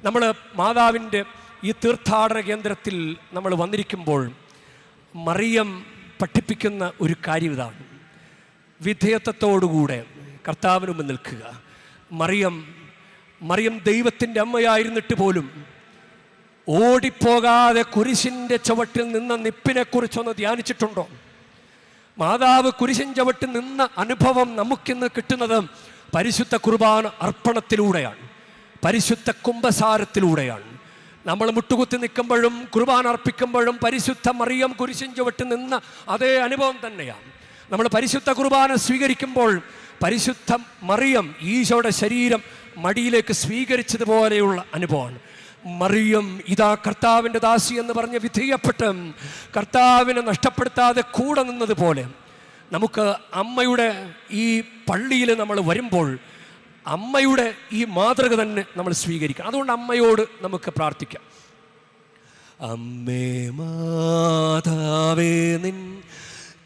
നമ്മൾ മാതാവിൻ്റെ ഈ തീർത്ഥാടന കേന്ദ്രത്തിൽ നമ്മൾ വന്നിരിക്കുമ്പോൾ മറിയം പഠിപ്പിക്കുന്ന ഒരു കാര്യം ഇതാണ്. വിധേയത്വത്തോടുകൂടെ കർത്താവിന് മുമ്പ് നിൽക്കുക. മറിയം ദൈവത്തിൻ്റെ അമ്മയായിരുന്നിട്ട് പോലും ഓടിപ്പോകാതെ കുരിശിൻ്റെ ചുവട്ടിൽ നിന്ന നിപ്പിനെക്കുറിച്ചൊന്ന് ധ്യാനിച്ചിട്ടുണ്ടോ? മാതാവ് കുരിശിൻ ചുവട്ടിൽ നിന്ന അനുഭവം നമുക്കിന്ന് കിട്ടുന്നത് പരിശുദ്ധ കുർബാന അർപ്പണത്തിലൂടെയാണ്, പരിശുദ്ധ കുംഭസാരത്തിലൂടെയാണ്. നമ്മൾ മുട്ടുകുത്തി നിൽക്കുമ്പോഴും കുർബാന അർപ്പിക്കുമ്പോഴും പരിശുദ്ധ മറിയം കുരിശിൻ ചുവട്ടിൽ നിന്ന അതേ അനുഭവം തന്നെയാണ്. നമ്മൾ പരിശുദ്ധ കുർബാന സ്വീകരിക്കുമ്പോൾ പരിശുദ്ധ മറിയം ഈശോയുടെ ശരീരം മടിയിലേക്ക് സ്വീകരിച്ചതുപോലെയുള്ള അനുഭവമാണ്. മറിയം ഇതാ കർത്താവിൻ്റെ ദാസി എന്ന് പറഞ്ഞ് വിധേയപ്പെട്ട് കർത്താവിനെ നഷ്ടപ്പെടുത്താതെ കൂടെ നിന്നതുപോലെ നമുക്ക് അമ്മയുടെ ഈ പള്ളിയിൽ നമ്മൾ വരുമ്പോൾ അമ്മയുടെ ഈ മാതൃക തന്നെ നമ്മൾ സ്വീകരിക്കണം. അതുകൊണ്ട് അമ്മയോട് നമുക്ക് പ്രാർത്ഥിക്കാം. അമ്മേ മാതാവേ, നിൻ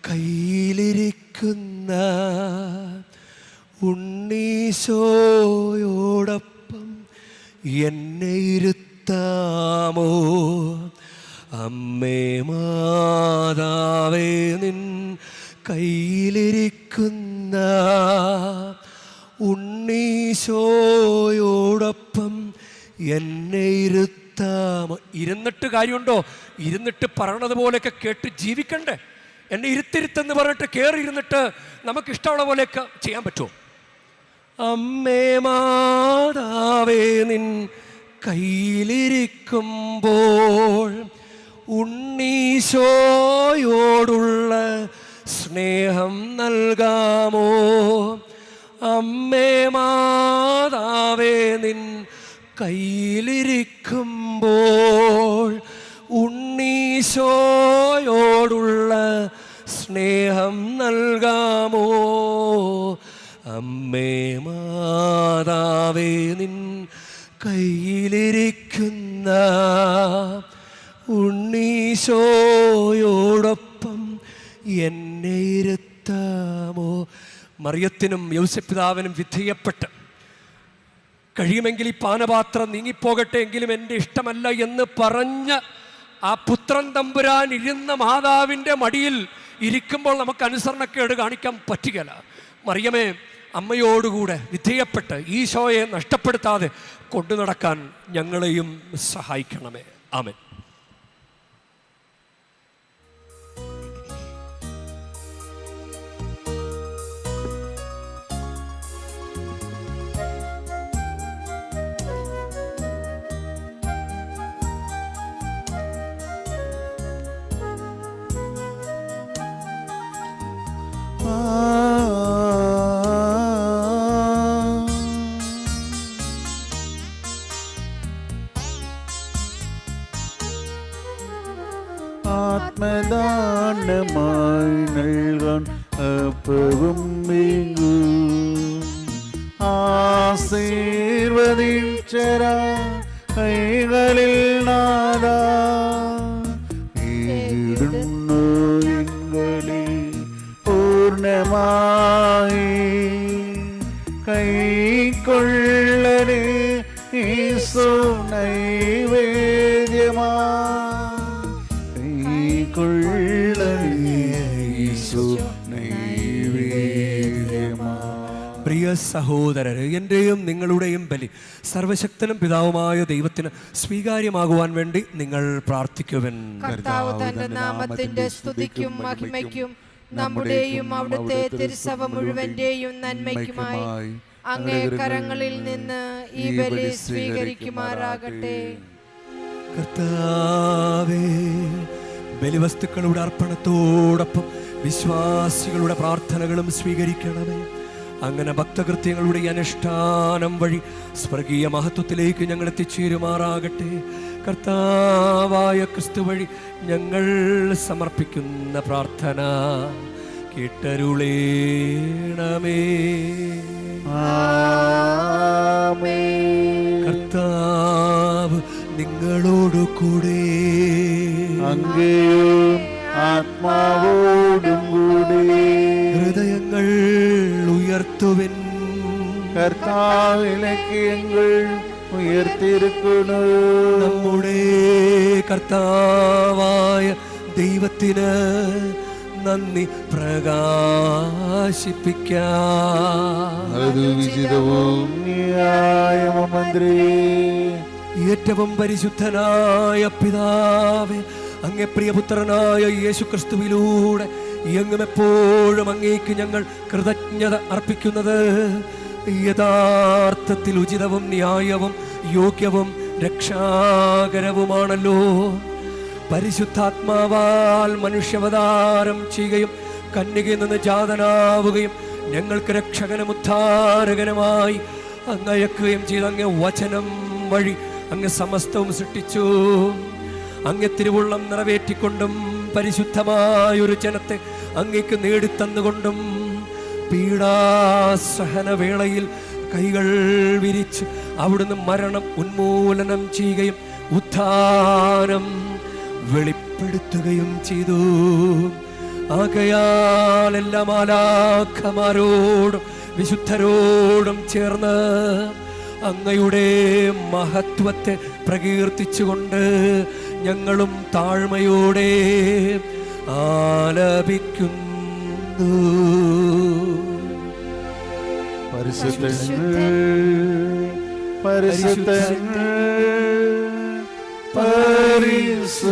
കയ്യിലിരിക്കുന്ന ഉണ്ണീശോയോടൊപ്പം എന്നെ ഇരുത്താമോ? അമ്മേ മാതാവേ, നിൻ കയ്യിലിരിക്കുന്ന ഉണ്ണീശോയോടൊപ്പം എന്നെ ഇരുത്താമോ? ഇരുന്നിട്ട് കാര്യമുണ്ടോ? ഇരുന്നിട്ട് പറയണത് പോലെയൊക്കെ കേട്ട് ജീവിക്കണ്ടേ? എന്നെ ഇരുത്തിരുത്തെന്ന് പറഞ്ഞിട്ട് കയറി ഇരുന്നിട്ട് നമുക്കിഷ്ടമുള്ള പോലെയൊക്കെ ചെയ്യാൻ പറ്റുമോ? അമ്മേ മാതാവേ, നിൻ കയ്യിലിരിക്കുമ്പോൾ ഉണ്ണീശോയോടുള്ള സ്നേഹം നൽകാമോ? അമ്മേ മാതാവേ, നിൻ കയ്യിലിരിക്കുമ്പോൾ ഉണ്ണീശോയോടുള്ള സ്നേഹം നൽകാമോ? അമ്മേ മാതാവേ, നിൻ കയ്യിലിരിക്കുന്ന ഉണ്ണീശോയോടൊപ്പം എന്നെ ഇരുത്താമോ? മറിയത്തിനും യോസേപ്പ് പിതാവിനും വിധേയപ്പെട്ട് കഴിയുമെങ്കിൽ ഈ പാനപാത്രം നീങ്ങിപ്പോകട്ടെ, എങ്കിലും എൻ്റെ ഇഷ്ടമല്ല എന്ന് പറഞ്ഞ് ആ പുത്രൻ തമ്പുരാൻ ഇരുന്ന മാതാവിൻ്റെ മടിയിൽ ഇരിക്കുമ്പോൾ നമുക്ക് അനുസരണക്കേട് കാണിക്കാൻ പറ്റുകയില്ല. മറിയമേ, അമ്മയോടുകൂടെ വിധേയപ്പെട്ട് ഈശോയെ നഷ്ടപ്പെടുത്താതെ കൊണ്ടു നടക്കാൻ ഞങ്ങളെയും സഹായിക്കണമേ. ആമേൻ. ആത്മദാനമായി നൽകാൻ അപ്പവും വീങ്ങും ആശീർവദിച്ചരാ കൈകളിൽ നാദാ ഈടുന്നു എങ്ങളെ പൂർണ്ണമായി കൈക്കൊള്ളനെ ഈശോ നൈവേദ്യമാ പ്രിയ സഹോദരരെ, എൻ്റെയും നിങ്ങളുടെയും ബലി സർവശക്തനും പിതാവുമായ ദൈവത്തിന് സ്വീകാര്യമാകുവാൻ വേണ്ടി നിങ്ങൾ പ്രാർത്ഥിക്കുവൻ. കർത്താവ് തന്റെ നാമത്തിന്റെ സ്തുതിക്കും മഹിമയ്ക്കും നമ്മുടെയും അവിടുത്തെ തിരുസഭ മുഴുവന്റെയും നന്മയ്ക്കുമായി അങ്ങേ കരങ്ങളിൽ നിന്ന് ഈ ബലി സ്വീകരിക്കുമാറാകട്ടെ. കർത്താവേ, ബലിവസ്തുക്കളുടെ അർപ്പണത്തോടൊപ്പം വിശ്വാസികളുടെ പ്രാർത്ഥനകളും സ്വീകരിക്കണമേ. അങ്ങനെ ഭക്തകൃത്യങ്ങളുടെ അനുഷ്ഠാനം വഴി സ്വർഗീയ മഹത്വത്തിലേക്ക് ഞങ്ങൾ എത്തിച്ചേരുമാറാകട്ടെ. കർത്താവായ ക്രിസ്തു വഴി ഞങ്ങൾ സമർപ്പിക്കുന്ന പ്രാർത്ഥന കേട്ടരുളേണമേ. കർത്താവ് നിങ്ങളോടു കൂടെ, അങ്ങയും ആത്മാവോടും കൂടെ. ഹൃദയങ്ങൾ ഉയർത്തുവിൻ. കർത്താവിലേക്ക് ഞങ്ങൾ ഉയർത്തിയിരിക്കുന്നു. നമ്മുടെ കർത്താവായ ദൈവത്തിന് നന്ദി പ്രകാശിപ്പിക്കാം. അത് വിചിതവും ന്യായമന്ത്രി. ഏറ്റവും പരിശുദ്ധനായ പിതാവേ, അങ്ങേ പ്രിയപുത്രനായ യേശുക്രിസ്തുവിലൂടെ എങ്ങും എപ്പോഴും അങ്ങേക്ക് ഞങ്ങൾ കൃതജ്ഞത അർപ്പിക്കുന്നത് യഥാർത്ഥത്തിൽ ഉചിതവും ന്യായവും യോഗ്യവും രക്ഷാകരവുമാണല്ലോ. പരിശുദ്ധാത്മാവാൽ മനുഷ്യാവതാരം ചെയ്യുകയും കന്യകയിൽ നിന്ന് ജാതനാവുകയും ഞങ്ങൾക്ക് രക്ഷകനും ഉദ്ധാരകനുമായി അങ്ങയക്കുകയും ചെയ്ത അങ്ങേ വചനം വഴി അങ്ങ് സമസ്തവും സൃഷ്ടിച്ചു. അങ്ങേ തിരുവുള്ളം നിറവേറ്റിക്കൊണ്ടും പരിശുദ്ധമായൊരു ജനത്തെ അങ്ങേക്ക് നേടിത്തന്നുകൊണ്ടും പീഡാസഹന വേളയിൽ കൈകൾ വിരിച്ച് അവിടുന്ന് മരണം ഉന്മൂലനം ചെയ്യുകയും ഉത്ഥാനം വെളിപ്പെടുത്തുകയും ചെയ്തു. ആകയാൽ എല്ലാ മാലാഖമാരോടും വിശുദ്ധരോടും ചേർന്ന് അങ്ങയുടെ മഹത്വത്തെ പ്രകീർത്തിച്ചുകൊണ്ട് ഞങ്ങളും താഴ്മയോടെ ആലപിക്കുന്നു. പരിശുദ്ധൻ പരിശുദ്ധൻ പരിശുദ്ധൻ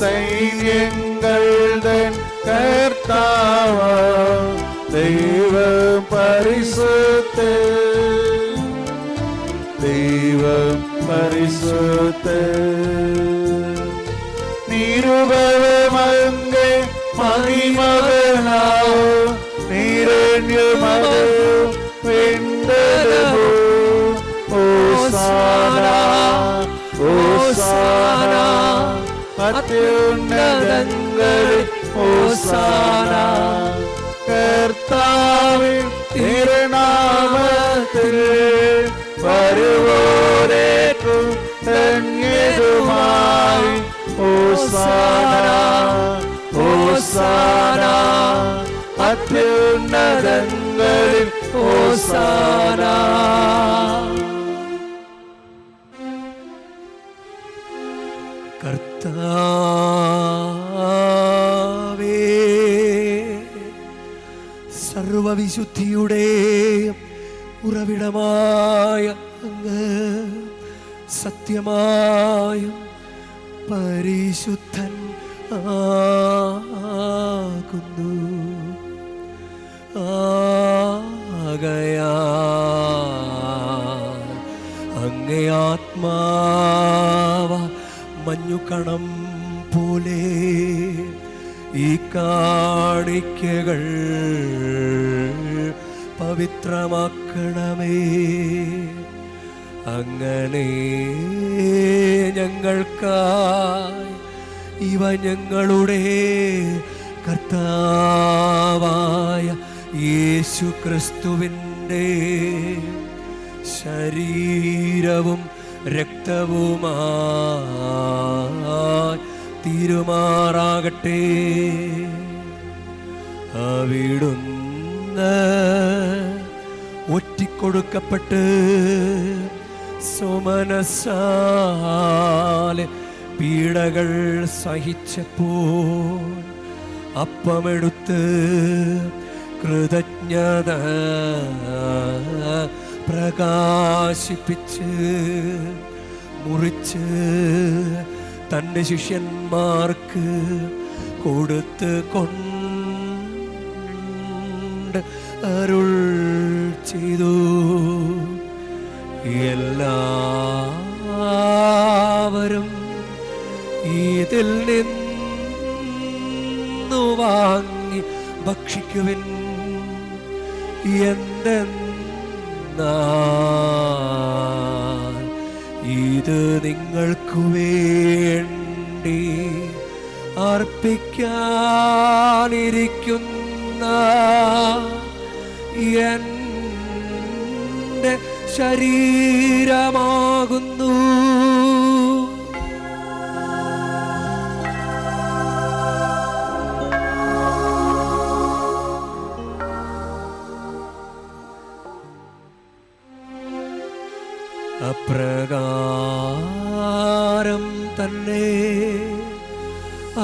സൈന്യങ്ങൾ തൻ കർത്താവ് ദൈവം പരിശുദ്ധൻ, ദൈവം പരിശുദ്ധൻ. നിരുപമങ്ങേ മഹിമകനാവും നിരഞ്ജമതും വെണ്ടലവും ഹോസാന ഹോസാന അത്യുന്നതങ്ങളിൽ ഹോസാന. കർത്താവിൻ തിരുനാമത്തിൽ വരുവോരേക്കും ധന്യരുമായി ഹോസാന ഹോസാന അത്യുന്നതങ്ങളിൽ സർവവിശുദ്ധിയുടെയും ഉറവിടമായ അങ്ങ് സത്യമായും പരിശുദ്ധൻ ആകുന്നു. ആകയാൽ അങ്ങേ ആത്മാവ മഞ്ഞുകണം പോലെ ഈ കാണിക്കകൾ പവിത്രമാക്കണമേ. അങ്ങനെ ഞങ്ങൾക്കായി ഇവ ഞങ്ങളുടെ കർത്താവായ യേശു ക്രിസ്തുവിൻ്റെ ശരീരവും രക്തവുമായി തീരുമാറാകട്ടെ. അവിടുന്ന് ഒറ്റിക്കൊടുക്കപ്പെട്ട് സുമനസ്സാലെ പീഡകൾ സഹിച്ചപ്പോൾ അപ്പമെടുത്ത് കൃതജ്ഞത പ്രകാശിപ്പിച്ച് മുറിച്ച് തൻ്റെ ശിഷ്യന്മാർക്ക് കൊടുത്ത് കൊണ്ട് അരുൾ ചെയ്തു. എല്ലാവരും ഇതിൽ നിന്നു വാങ്ങി ഭക്ഷിക്കുവിൻ. എന്തെന്നാൽ ഇത് നിങ്ങൾക്കു വേണ്ടി അർപ്പിക്കാനിരിക്കുന്ന എൻ്റെ ശരീരമാകുന്നു. അപ്രകാരം തന്നെ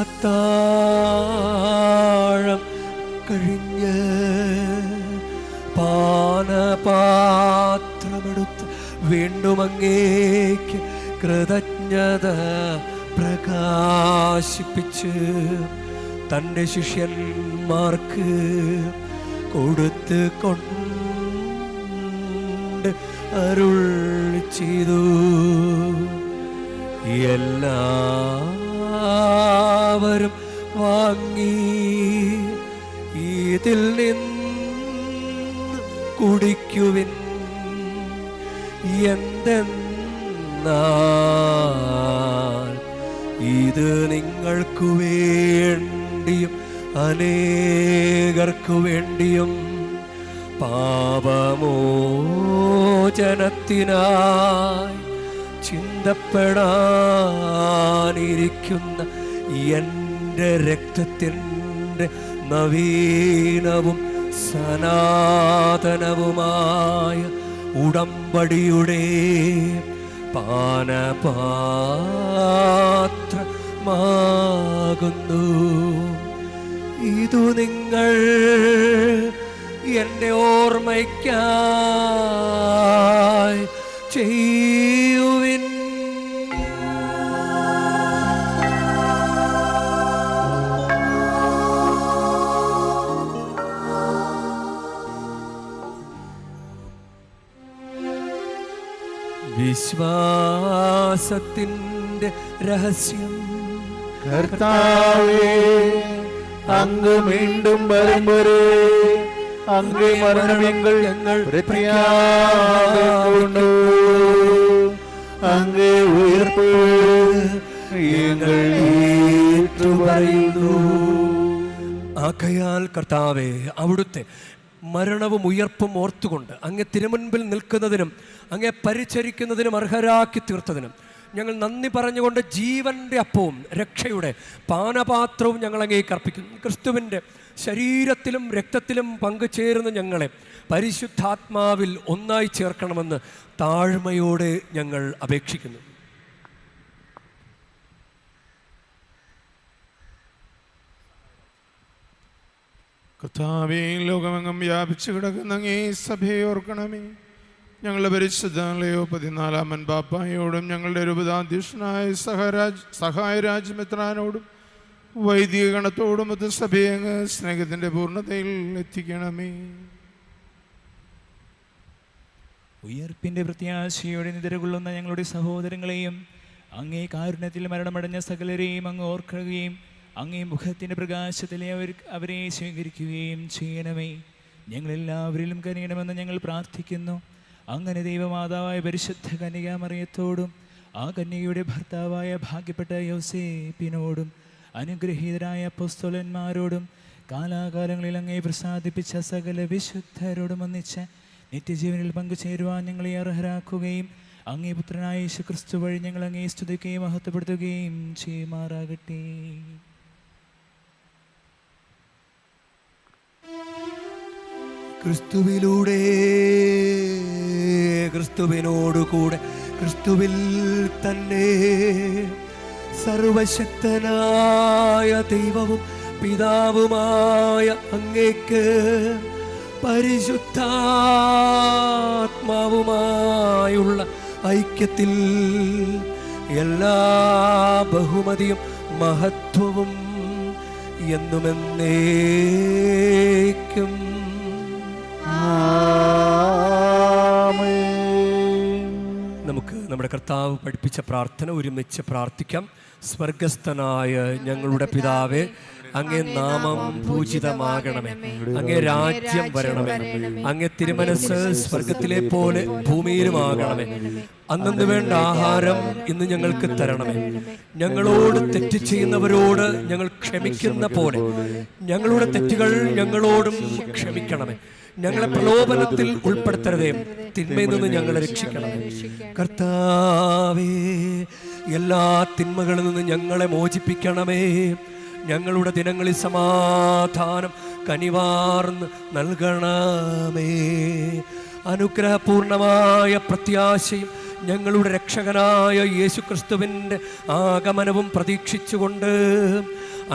അത്താഴം കഴിഞ്ഞ് പാനപാത്രമെടുത്ത് വീണ്ടും അങ്ങേക്ക് കൃതജ്ഞത പ്രകാശിപ്പിച്ച് തൻ്റെ ശിഷ്യന്മാർക്ക് കൊടുത്ത് കൊണ്ട് അരുൾ ചെയ്തു. എല്ലാവരും വാങ്ങി ഇതിൽ നിന്ന് കുടിക്കുവിൻ. എന്തെന്നാൽ ഇത് നിങ്ങൾക്കു വേണ്ടിയും അനേകർക്കു വേണ്ടിയും പാപമോചനത്തിനായി ചിന്തപ്പെടാനിരിക്കുന്ന എൻ്റെ രക്തത്തിൻ്റെ നവീനവും സനാതനവുമായ ഉടമ്പടിയുടെ പാനപാത്രമാകുന്നു. ഇതു നിങ്ങൾ എൻ്റെ ഓർമ്മയ്ക്കായി ചെയ്യുവിൻ. വിശ്വാസത്തിൻ്റെ രഹസ്യം. കർത്താവേ, അങ്ങ് വീണ്ടും വരുമ്പോഴേ അങ്ങേ മരണമെങ്കിൽ ഞങ്ങൾ പ്രത്യാശിക്കുന്നു. അങ്ങേ ഉയർപ്പ് ഞങ്ങൾ ഏറ്റുപറയുന്നു. ആകയാൽ കർത്താവേ, അവിടുത്തെ മരണവും ഉയർപ്പും ഓർത്തുകൊണ്ട് അങ്ങേ തിരുമുൻപിൽ നിൽക്കുന്നതിനും അങ്ങേ പരിചരിക്കുന്നതിനും അർഹരാക്കി തീർത്തതിനും ഞങ്ങൾ നന്ദി പറഞ്ഞുകൊണ്ട് ജീവൻ്റെ അപ്പവും രക്ഷയുടെ പാനപാത്രവും ഞങ്ങൾ അങ്ങേക്ക് അർപ്പിക്കുന്നു. ക്രിസ്തുവിൻ്റെ ശരീരത്തിലും രക്തത്തിലും പങ്കുചേരുന്ന ഞങ്ങളെ പരിശുദ്ധാത്മാവിൽ ഒന്നായി ചേർക്കണമെന്ന് താഴ്മയോടെ ഞങ്ങൾ അപേക്ഷിക്കുന്നു. കർത്താവേ, ലോകമെങ്ങും വ്യാപിച്ചു കിടക്കുന്ന അങ്ങേ സഭയെ ഓർക്കണമേ. ഞങ്ങളുടെ പരിശുദ്ധ ലയോ 14 പാപ്പായോടും ഞങ്ങളുടെ രൂപതാധ്യക്ഷനായ സഹായരാജ് മെത്രാനോടും വൈദിക ഗണത്തോടും അത് സഭയെ അങ്ങ് സ്നേഹത്തിൻ്റെ പൂർണ്ണതയിൽ എത്തിക്കണമേ. ഉയർപ്പിന്റെ പ്രത്യാശയോടെ നിദ്രകൊള്ളുന്ന ഞങ്ങളുടെ സഹോദരങ്ങളെയും അങ്ങേ കാരുണ്യത്തിൽ മരണമടഞ്ഞ സകലരെയും അങ്ങ് ഓർക്കുകയും അങ്ങേ മുഖത്തിൻ്റെ പ്രകാശത്തിലെ അവരെ സ്വീകരിക്കുകയും ചെയ്യണമേ. ഞങ്ങളെല്ലാവരിലും കനിയണമെന്ന് ഞങ്ങൾ പ്രാർത്ഥിക്കുന്നു. അങ്ങനെ ദൈവമാതാവായ പരിശുദ്ധ കന്യകാമറിയത്തോടും ആ കന്യകയുടെ ഭർത്താവായ ഭാഗ്യപ്പെട്ട യോസേപ്പിനോടും അനുഗ്രഹീതരായ അപ്പോസ്തലന്മാരോടും കാലാകാലങ്ങളിൽ അങ്ങേ പ്രസാദിപ്പിച്ച സകല വിശുദ്ധരോടും ഒന്നിച്ച് നിത്യജീവനിൽ പങ്കുചേരുവാൻ ഞങ്ങളെ അർഹരാക്കുകയും അങ്ങേ പുത്രനായ യേശുക്രിസ്തു വഴി ഞങ്ങൾ അങ്ങേ സ്തുതിക്കുകയും മഹത്വപ്പെടുത്തുകയും ചെയ്യുമാറാകട്ടെ. ക്രിസ്തുവിലൂടെ, ക്രിസ്തുവിനോടുകൂടെ, ക്രിസ്തുവിൽ തന്നെ സർവശക്തനായ ദൈവവും പിതാവുമായ അങ്ങേക്ക് പരിശുദ്ധാത്മാവുമായുള്ള ഐക്യത്തിൽ എല്ലാ ബഹുമതിയും മഹത്വവും എന്നുമെന്നേക്കും. നമുക്ക് നമ്മുടെ കർത്താവ് പഠിപ്പിച്ച പ്രാർത്ഥന ഒരുമിച്ച് പ്രാർത്ഥിക്കാം. സ്വർഗസ്ഥനായ ഞങ്ങളുടെ പിതാവേ, അങ്ങേ നാമം പൂജിതമാകണമേ, അങ്ങേ രാജ്യം വരണമേ, അങ്ങേ തിരുമനസ് സ്വർഗത്തിലെ പോലെ ഭൂമിയിലുമാകണമേ. അന്നു വേണ്ട ആഹാരം ഇന്ന് ഞങ്ങൾക്ക് തരണമേ. ഞങ്ങളോട് തെറ്റ് ചെയ്യുന്നവരോട് ഞങ്ങൾ ക്ഷമിക്കുന്ന പോലെ ഞങ്ങളുടെ തെറ്റുകൾ ഞങ്ങളോടും ക്ഷമിക്കണമേ. ഞങ്ങളെ പ്രലോഭനത്തിൽ ഉൾപ്പെടുത്തരുതേ, തിന്മയിൽ നിന്ന് ഞങ്ങളെ രക്ഷിക്കണമേ. കർത്താവേ, എല്ലാ തിന്മകളിൽ നിന്ന് ഞങ്ങളെ മോചിപ്പിക്കണമേ. ഞങ്ങളുടെ ദിനങ്ങളിൽ സമാധാനം കനിവാർന്ന് നൽകണമേ. അനുഗ്രഹപൂർണമായ പ്രത്യാശയും ഞങ്ങളുടെ രക്ഷകനായ യേശുക്രിസ്തുവിൻ്റെ ആഗമനവും പ്രതീക്ഷിച്ചുകൊണ്ട്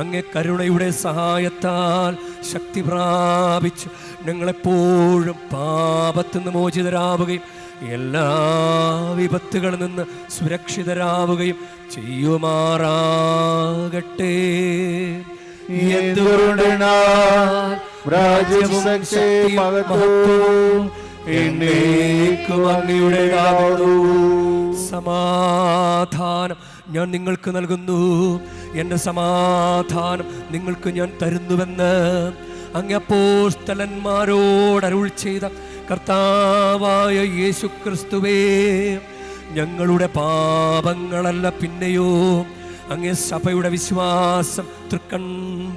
അങ്ങേ കരുണയുടെ സഹായത്താൽ ശക്തി പ്രാപിച്ച് ഞങ്ങളെപ്പോഴും പാപത്തിൽ നിന്ന് മോചിതരാവുകയും എല്ലാ വിപത്തുകളിൽ നിന്ന് സുരക്ഷിതരാവുകയും ചെയ്യുമാറാകട്ടെ. സമാധാനം ഞാൻ നിങ്ങൾക്ക് നൽകുന്നു, എൻ്റെ സമാധാനം നിങ്ങൾക്ക് ഞാൻ തരുന്നുവെന്ന് അങ്ങ് അപ്പോസ്തലന്മാരോട് അരുൾ ചെയ്ത കർത്താവായ യേശുക്രിസ്തുവേ, ഞങ്ങളുടെ പാപങ്ങളല്ല പിന്നെയോ അങ്ങേ സഭയുടെ വിശ്വാസം തൃക്കൺ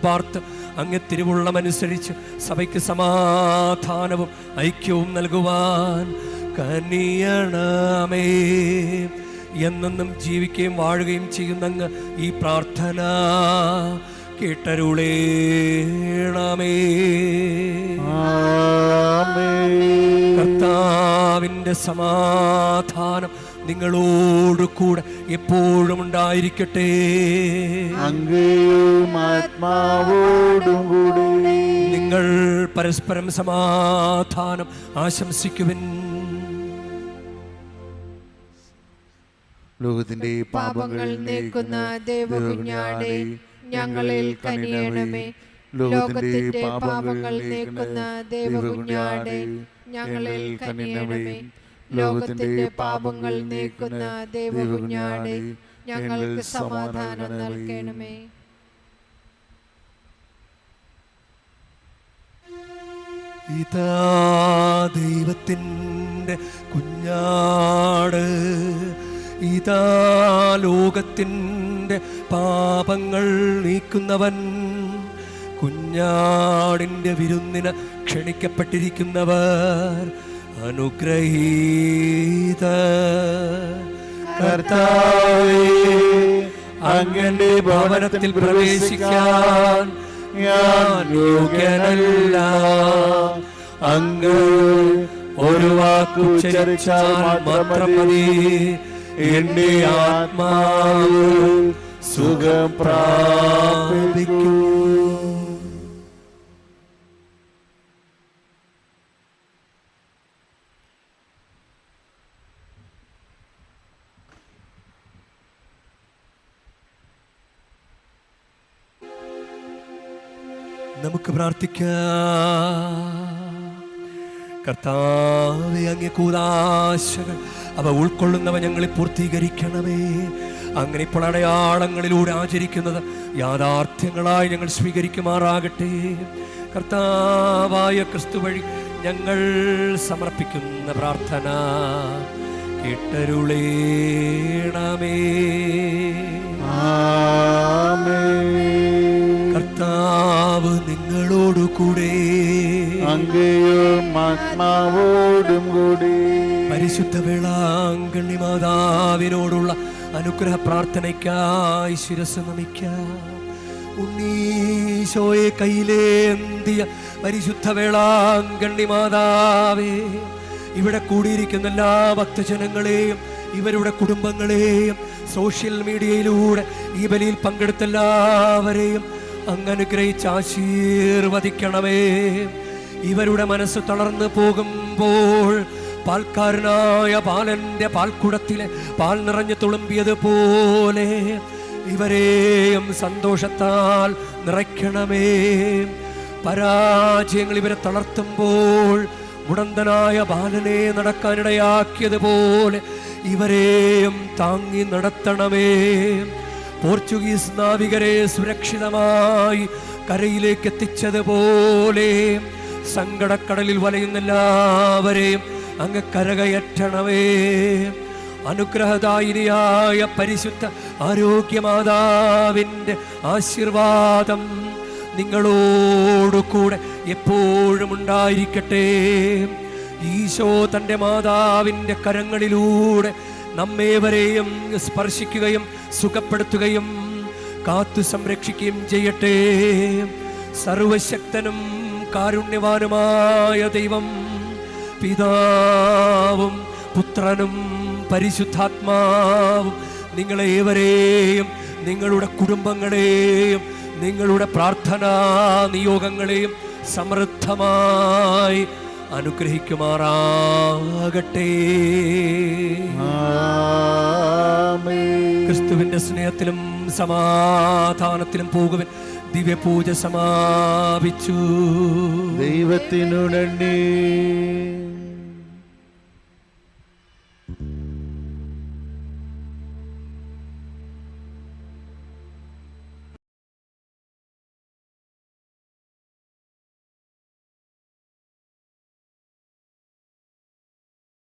പാർത്ത് അങ്ങേ തിരുവുള്ളമനുസരിച്ച് സഭയ്ക്ക് സമാധാനവും ഐക്യവും നൽകുവാൻ കനിയണമേ. എന്നെന്നും ജീവിക്കുകയും വാഴുകയും ചെയ്യുന്നങ്ങ് ഈ പ്രാർത്ഥന കേട്ടരുളേണമേ. കർത്താവിൻ്റെ സമാധാനം നിങ്ങളോട് കൂടെ എപ്പോഴും ഉണ്ടായിരിക്കട്ടെ. നിങ്ങൾ പരസ്പരം സമാധാനം ആശംസിക്കുവിൻ. ലോകത്തിന്റെ പാപങ്ങൾ നീക്കുന്ന ദേവകുഞ്ഞാടേ, ഞങ്ങളിൽ കനിയണമേ. ലോകത്തിന്റെ പാപങ്ങൾ നീക്കുന്ന ദേവകുഞ്ഞാടേ, ഞങ്ങളിൽ കനിയണമേ. ലോകത്തിന്റെ പാപങ്ങൾ നീക്കുന്ന ദേവകുഞ്ഞാടേ, ഞങ്ങൾക്ക് സമാധാനം നൽകണമേ. ഇതാ ദൈവത്തിൻ്റെ കുഞ്ഞാട്, ഇതാ ലോകത്തിൻ്റെ പാപങ്ങൾ നീക്കുന്നവൻ. കുഞ്ഞാടിൻ്റെ വിരുന്നിന് ക്ഷണിക്കപ്പെട്ടിരിക്കുന്നവർ അനുഗ്രഹീത. കർത്താവേ, അങ്ങന്റെ ഭവനത്തിൽ പ്രവേശിക്കാൻ ഞാൻ യോഗ്യനല്ല. അങ്ങ് ഒരു വാക്കുച്ചരിച്ചാൽ മാത്രം മതി, എന്റെ ആത്മാവ് സുഖം പ്രാപിക്കൂ. നമുക്ക് പ്രാർത്ഥിക്കാം. കർത്താവേ, അങ്ങേ കൂദാശകൾ അവ ഉൾക്കൊള്ളുന്നവ ഞങ്ങളെ പൂർത്തീകരിക്കണമേ. അങ്ങനെ ഇപ്പോൾ അടയാളങ്ങളിലൂടെ ആചരിക്കുന്നത് യാഥാർത്ഥ്യങ്ങളായി ഞങ്ങൾ സ്വീകരിക്കുമാറാകട്ടെ. കർത്താവായ ക്രിസ്തു വഴി ഞങ്ങൾ സമർപ്പിക്കുന്ന പ്രാർത്ഥന കേട്ടരുളേണമേ. കർത്താവ് നിങ്ങളോടു കൂടെ, അങ്ങയും ആത്മാവോടും കൂടി. പരിശുദ്ധ വേളാങ്കണ്ണി മാതാവിനോടുള്ള അനുഗ്രഹ പ്രാർത്ഥനയ്ക്കായി ശിരസ് നമിക്കാം. ഉണ്ണീശോയെ കയ്യിലേന്തിയ പരിശുദ്ധ വേളാങ്കണ്ണി മാതാവേ, ഇവിടെ കൂടിയിരിക്കുന്ന എല്ലാ ഭക്തജനങ്ങളെയും ഇവരുടെ കുടുംബങ്ങളെയും സോഷ്യൽ മീഡിയയിലൂടെ ഈ ബലിയിൽ പങ്കെടുത്ത എല്ലാവരെയും അങ്ങ് അനുഗ്രഹിച്ച് ആശീർവദിക്കണമേ. ഇവരുടെ മനസ്സ് തളർന്നു പോകുമ്പോൾ പാൽക്കാരനായ ബാലന്റെ പാൽക്കുടത്തിലെ പാൽ നിറഞ്ഞു തുളുമ്പിയതുപോലെ ഇവരെയും സന്തോഷത്താൽ നിറയ്ക്കണമേ. പരാജയങ്ങൾ ഇവരെ തളർത്തുമ്പോൾ മുടന്തനായ ബാലനെ നടക്കാനിടയാക്കിയതുപോലെ ഇവരെയും താങ്ങി നടത്തണമേ. പോർച്ചുഗീസ് നാവികരെ സുരക്ഷിതമായി കരയിലേക്ക് എത്തിച്ചതുപോലെ സങ്കടക്കടലിൽ വലയുന്ന എല്ലാവരെയും അങ്ങ് കരകയറ്റണമേ. അനുഗ്രഹദായിനിയായ പരിശുദ്ധ ആരോഗ്യമാതാവിൻ്റെ ആശീർവാദം നിങ്ങളോടു കൂടെ എപ്പോഴും ഉണ്ടായിരിക്കട്ടെ. ഈശോ തൻ്റെ മാതാവിൻ്റെ കരങ്ങളിലൂടെ നമ്മേവരെയും സ്പർശിക്കുകയും സുഖപ്പെടുത്തുകയും കാത്തു സംരക്ഷിക്കുകയും ചെയ്യട്ടെ. സർവശക്തനും കാരുണ്യവാനുമായ ദൈവം പിതാവും പുത്രനും പരിശുദ്ധാത്മാവും നിങ്ങളേവരെയും നിങ്ങളുടെ കുടുംബങ്ങളെയും നിങ്ങളുടെ പ്രാർത്ഥനാ നിയോഗങ്ങളെയും സമൃദ്ധമായി അനുഗ്രഹിക്കുമാറാകട്ടെ. ക്രിസ്തുവിന്റെ സ്നേഹത്തിലും സമാധാനത്തിലും പോകുവാൻ ദിവ്യപൂജ സമാപിച്ചു. ദൈവത്തിനു നന്ദി.